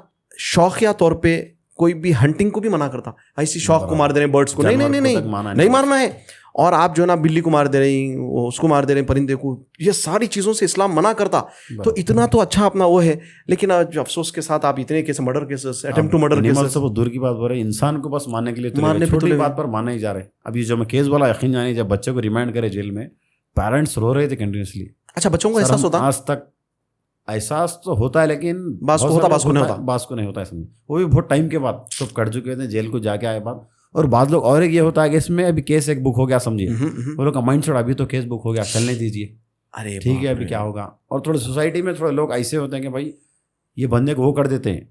शौकिया तौर पे कोई भी हंटिंग को भी मना करता, ऐसी शौक को मार दे रहे हैं, बर्ड्स को नहीं नहीं नहीं नहीं मारना है। और आप जो ना बिल्ली को मार दे रही, उसको मार दे रहे हैं, परिंदे को, ये सारी चीज़ों से इस्लाम मना करता। तो इतना तो अच्छा अपना वो है, लेकिन आज अफसोस के साथ आप इतने case, murder cases, attempt to murder cases, सब दूर की बात हो रही है, इंसान को बस मारने के लिए मारने छोटी बात पर मारने ही जा रहे हैं। अभी जो मैं केस वाला यकीन जानी, जब बच्चे को रिमांड करे जेल में, पेरेंट्स रो रहे थे कंटिन्यूसली। अच्छा, बच्चों को एहसास होता? आज तक एहसास तो होता है, लेकिन बास को होता, बास को नहीं होता, बास को नहीं होता है। वो भी बहुत टाइम के बाद, सब कट चुके थे, जेल को जाके आए बाद। और बाद लोग, और एक ये होता है कि इसमें अभी केस एक बुक हो गया, समझिए, वो लोग का माइंड सेट अभी तो केस बुक हो गया, चलने दीजिए, अरे ठीक है अभी क्या होगा। और थोड़े सोसाइटी में थोड़े लोग ऐसे होते हैं कि भाई ये बंदे को वो कर देते हैं,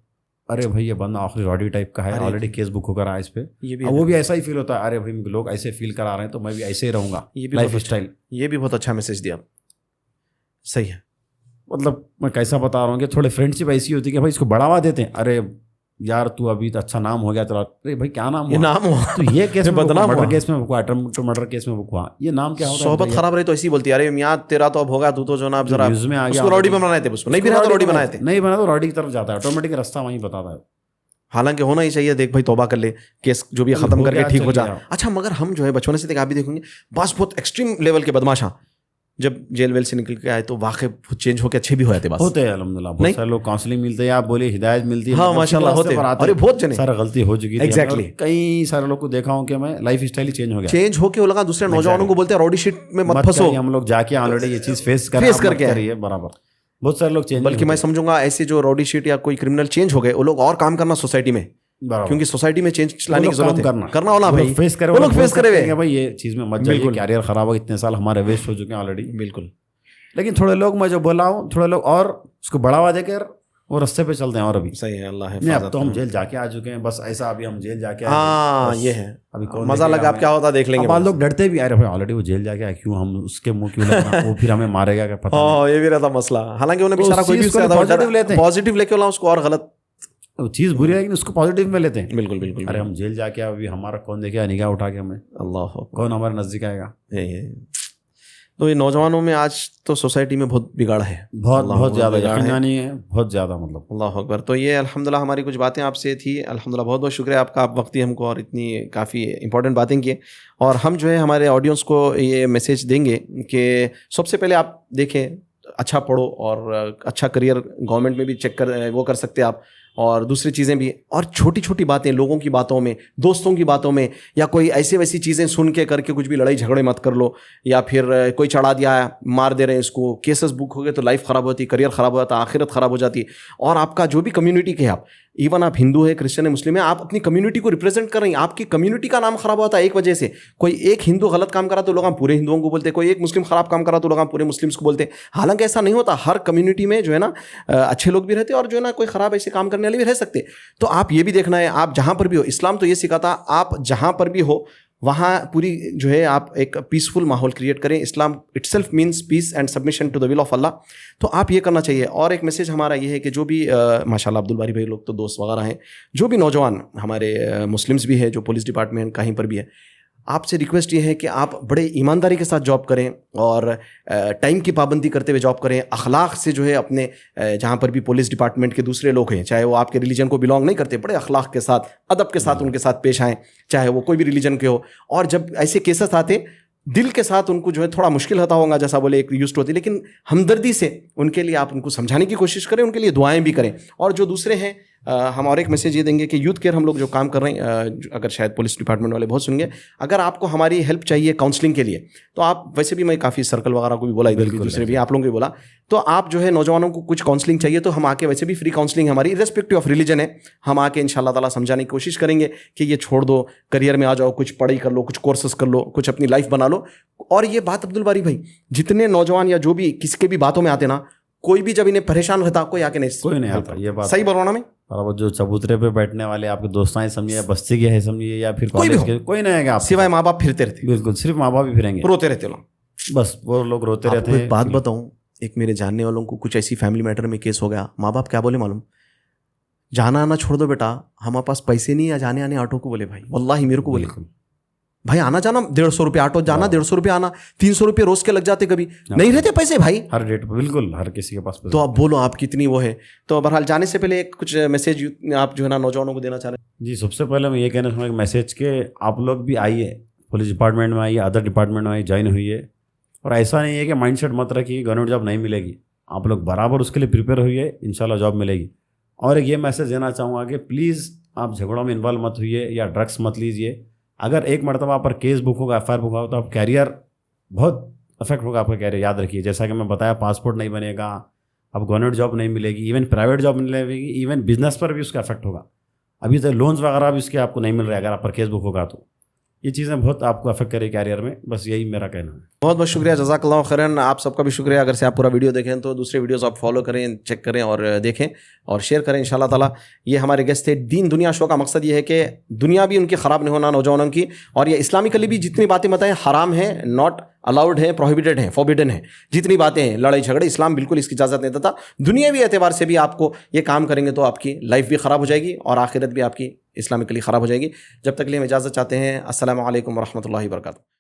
अरे भाई ये बंदा आखिरी रॉडी टाइप का है, ऑलरेडी केस बुक होकर आया इस पे, वो भी ऐसा ही फील होता है, अरे भाई लोग ऐसे फील करा रहे हैं तो मैं भी ऐसे ही रहूंगा, लाइफ स्टाइल। ये भी बहुत अच्छा मैसेज दिया, सही है। मतलब मैं कैसा बता रहा हूँ कि थोड़े फ्रेंडशिप ऐसी होती है कि भाई इसको बढ़ावा देते हैं, अरे यार तू अभी तो अच्छा नाम हो गया तेरा, अरे भाई क्या नाम हुआ, नाम हुआ तो ये केस में बदनाम, मर्डर केस में हुआ, अटेम्प्ट टू मर्डर केस में हुआ, ये नाम क्या होता है? सोहबत खराब रही तो ऐसी बोलती है, अरे मियां तेरा तो अब होगा, तू तो जो ना अब जरा न्यूज़ में आ गया, उसको रॉडी में बनाए थे, उसको नहीं बना तो रॉडी बनाए थे, नहीं बना तो रॉडी की तरफ जाता है, ऑटोमेटिक रास्ता वहीं बताता है। हालांकि होना ही चाहिए, देख भाई तौबा कर ले, केस जो भी खत्म करके ठीक हो जा। अच्छा, मगर हम जो है बचपन से देख, आप भी देखोगे बस बहुत एक्सट्रीम लेवल के बदमाशा जब जेल वेल से निकल के आए तो वाकई चेंज होकर अच्छे भी हो जाते, बस होते हैं अल्हम्दुलिल्लाह। बहुत सारे लोग काउंसलिंग मिलते हैं, आप बोले हिदायत मिलती है, हाँ माशाल्लाह होते हैं, अरे बहुत जने सारा गलती हो चुकी थी, एग्जैक्टली। कई सारे लोग को देखा हूँ कि मैं लाइफ स्टाइल ही चेंज हो गया, चेंज होके वो लगा दूसरे नौजवानों को बोलते हैं रॉडी शीट में मत फंसो, हम लोग जाके ऑलरेडी ये चीज फेस करके है बराबर। बहुत सारे लोग चेंज, बल्कि मैं समझूंगा ऐसे जो रॉडी शीट या कोई क्रिमिनल चेंज हो गए, वो लोग और काम करना सोसाइटी में, क्योंकि सोसाइटी में चेंज लाने की जरूरत है, करना होना भाई, फेस करे, वो लोग फेस करे भाई ये चीज में मत जाइए, कैरियर खराब हो, इतने साल हमारे वेस्ट हो चुके हैं ऑलरेडी। बिल्कुल। लेकिन थोड़े लोग, मैं जो बोला हूँ, थोड़े लोग और उसको बढ़ावा देकर वो रास्ते पे चलते हैं, और अभी सही है, अल्लाह है। नहीं, अब तो हम जेल जाके आ चुके हैं, बस ऐसा अभी हम जेल जाके हाँ ये है, अभी मजा लगा, आप क्या होता देख लेंगे। बाद लोग डरते भी, अरे भाई ऑलरेडी वो जेल जाके आया, क्यों हम उसके मुंह क्यों लगना, वो फिर हमें मारेगा क्या पता। हाँ ये भी रहता मसला, हालांकि उन्हें बेचारा कोई भी पॉजिटिव लेके वाला उसको और गलत चीज बुरी है, लेकिन उसको पॉजिटिव में लेते हैं। बिल्कुल बिल्कुल। अरे हम जेल जाके अभी हमारा कौन देखेगा, निगाह उठा के हमें, अल्लाह कौन हमारे नजदीक आएगा। तो ये नौजवानों में आज तो सोसाइटी में बहुत बिगाड़ है, बहुत ज़्यादा यकीनी है, बहुत ज़्यादा, मतलब अल्लाह अकबर। तो ये अल्हम्दुलिल्लाह हमारी कुछ बातें आपसे थी, अल्हम्दुलिल्लाह बहुत बहुत शुक्रिया आपका, आप वक्त हमको और इतनी काफ़ी इंपॉर्टेंट बातें किए। और हम जो है हमारे ऑडियंस को ये मैसेज देंगे कि सबसे पहले आप देखें, अच्छा पढ़ो और अच्छा करियर गवर्नमेंट में भी चेक कर वो कर सकते हैं आप, और दूसरी चीज़ें भी, और छोटी छोटी बातें लोगों की बातों में, दोस्तों की बातों में, या कोई ऐसी वैसी चीज़ें सुन के करके कुछ भी लड़ाई झगड़े मत कर लो, या फिर कोई चढ़ा दिया है, मार दे रहे हैं इसको, केसेस बुक हो गए तो लाइफ ख़राब होती, करियर ख़राब हो जाता, आखिरत ख़राब हो जाती। और आपका जो भी कम्युनिटी के आप, इवन आप हिंदू है, क्रिश्चियन है, मुस्लिम है, आप अपनी कम्युनिटी को रिप्रेजेंट कर रही हैं, आपकी कम्युनिटी का नाम खराब होता है एक वजह से। कोई एक हिंदू गलत काम करा तो लोग हम पूरे हिंदुओं को बोलते हैं, कोई एक मुस्लिम खराब काम करा तो लोग हम पूरे मुस्लिम्स को बोलते हैं। हालांकि ऐसा नहीं होता, हर कम्युनिटी में जो है ना अच्छे लोग भी रहते हैं और जो है ना कोई खराब ऐसे काम करने वाले भी रह सकते। तो आप ये भी देखना है, आप जहाँ पर भी हो, इस्लाम तो ये सिखाता, आप जहाँ पर भी हो वहाँ पूरी जो है आप एक पीसफुल माहौल क्रिएट करें। Islam itself means peace and submission to the will of Allah. तो आप ये करना चाहिए। और एक मैसेज हमारा ये है कि जो भी माशाल्लाह अब्दुल बारी भाई लोग तो दोस्त वगैरह हैं, जो भी नौजवान हमारे मुस्लिम्स भी है, जो पुलिस डिपार्टमेंट कहीं पर भी है, आपसे रिक्वेस्ट ये है कि आप बड़े ईमानदारी के साथ जॉब करें और टाइम की पाबंदी करते हुए जॉब करें। अखलाक से जो है अपने जहाँ पर भी पुलिस डिपार्टमेंट के दूसरे लोग हैं, चाहे वो आपके रिलीजन को बिलोंग नहीं करते, बड़े अखलाक के साथ, अदब के साथ उनके साथ पेश आएँ, चाहे वो कोई भी रिलीजन के हो। और जब ऐसे केसेस आते, दिल के साथ उनको जो है थोड़ा मुश्किल होता होगा, जैसा बोले एक यूज्ड होती, लेकिन हमदर्दी से उनके लिए आप उनको समझाने की कोशिश करें, उनके लिए दुआएं भी करें। और जो दूसरे हैं, हम और एक मैसेज ये देंगे कि यूथ केयर हम लोग जो काम कर रहे हैं, अगर शायद पुलिस डिपार्टमेंट वाले बहुत सुनेंगे, अगर आपको हमारी हेल्प चाहिए काउंसलिंग के लिए, तो आप, वैसे भी मैं काफ़ी सर्कल वगैरह को भी बोला, इधर की दूसरे भी आप लोगों को भी बोला, तो आप जो है नौजवानों को कुछ काउंसलिंग चाहिए तो हम आके, वैसे भी फ्री काउंसलिंग हमारी इर्रेस्पेक्टिव ऑफ रिलीजन है, हम आके इंशाल्लाह ताला समझाने की कोशिश करेंगे कि ये छोड़ दो, करियर में आ जाओ, कुछ पढ़ाई कर लो, कुछ कोर्सेस कर लो, कुछ अपनी लाइफ बना लो। और ये बात अब्दुल बारी भाई, जितने नौजवान या जो भी किसके भी बातों में आते ना, कोई भी जब इन्हें परेशान रहता, कोई आके नहीं, कोई नहीं आता, ये बात सही बोल रहा हूं ना मैं? और वो जो चबूतरे पे बैठने वाले आपके दोस्ताएं समझिए, या बस्ती के है समझिए, या फिर कॉलेज के, कोई नहीं आएगा आप सिवाय माँ बाप फिरते रहते, बिल्कुल सिर्फ माँ बाप ही फिरेंगे, रोते रहते लोग। बस वो लोग रोते रहते आपको हैं। एक बात बताऊं, एक मेरे जानने वालों को कुछ ऐसी फैमिली मैटर में केस हो गया, माँ बाप क्या बोले मालूम, जाना आना छोड़ दो बेटा, हमारे पास पैसे नहीं है जाने आने ऑटो को, बोले भाई वल्लाही मेरे को बोले भाई आना जाना 150 रुपये ऑटो जाना, 150 रुपये आना, 300 रुपये रोज के लग जाते, कभी नहीं रहते पैसे भाई हर डेट पर, बिल्कुल हर किसी के पास। तो आप बोलो आप कितनी वो है। तो बहरहाल जाने से पहले एक कुछ मैसेज आप जो है ना नौजवानों को देना चाह रहे हैं? जी, सबसे पहले मैं ये कहना चाहूँगा मैसेज के आप लोग भी आइए, पुलिस डिपार्टमेंट में आइए, अदर डिपार्टमेंट में आइए, ज्वाइन हुई। और ऐसा नहीं है कि माइंडसेट मत रखिए गवर्नमेंट जॉब नहीं मिलेगी, आप लोग बराबर उसके लिए प्रिपेयर हुई, इंशाल्लाह जॉब मिलेगी। और एक ये मैसेज देना चाहूँगा कि प्लीज़ आप झगड़ों में इन्वॉल्व मत हुई या ड्रग्स मत लीजिए। अगर एक मरतबा आप पर केस बुक होगा, FIR बुक होगा, तो आप कैरियर बहुत अफेक्ट होगा, आपका कैरियर। याद रखिए, जैसा कि मैं बताया, पासपोर्ट नहीं बनेगा, अब गवर्नमेंट जॉब नहीं मिलेगी, इवन प्राइवेट जॉब नहीं मिलेगी, इवन बिजनेस पर भी उसका इफेक्ट होगा। अभी तो लोन्स वगैरह भी उसके आपको नहीं मिल रहे अगर आप पर केस बुक होगा, तो ये चीज़ें बहुत आपको अफेक्ट करें कैरियर में। बस यही मेरा कहना है। बहुत बहुत शुक्रिया, जज़ाकल्लाह खैरन। आप सबका भी शुक्रिया। अगर से आप पूरा वीडियो देखें तो दूसरे वीडियोस आप फॉलो करें, चेक करें और देखें और शेयर करें इंशाल्लाह ताला। ये हमारे गेस्ट थे। दीन दुनिया शो का मकसद ये है कि दुनिया भी उनकी ख़राब नहीं होना नौजवानों की, और ये इस्लामिकली भी जितनी बातें बताएं हराम है, नॉट अलाउड है, प्रोहिबिटेड है, फॉरबिडन है। जितनी बातें हैं लड़ाई झगड़े, इस्लाम बिल्कुल इसकी इजाज़त नहीं देता। दुनियावी एतबार से भी आपको ये काम करेंगे तो आपकी लाइफ भी ख़राब हो जाएगी और आखिरत भी आपकी इस्लामिकली ख़राब हो जाएगी। जब तक लिए हम इजाज़त चाहते हैं। अस्सलामु अलैकुम वरहमतुल्लाहि वबरकातुहू।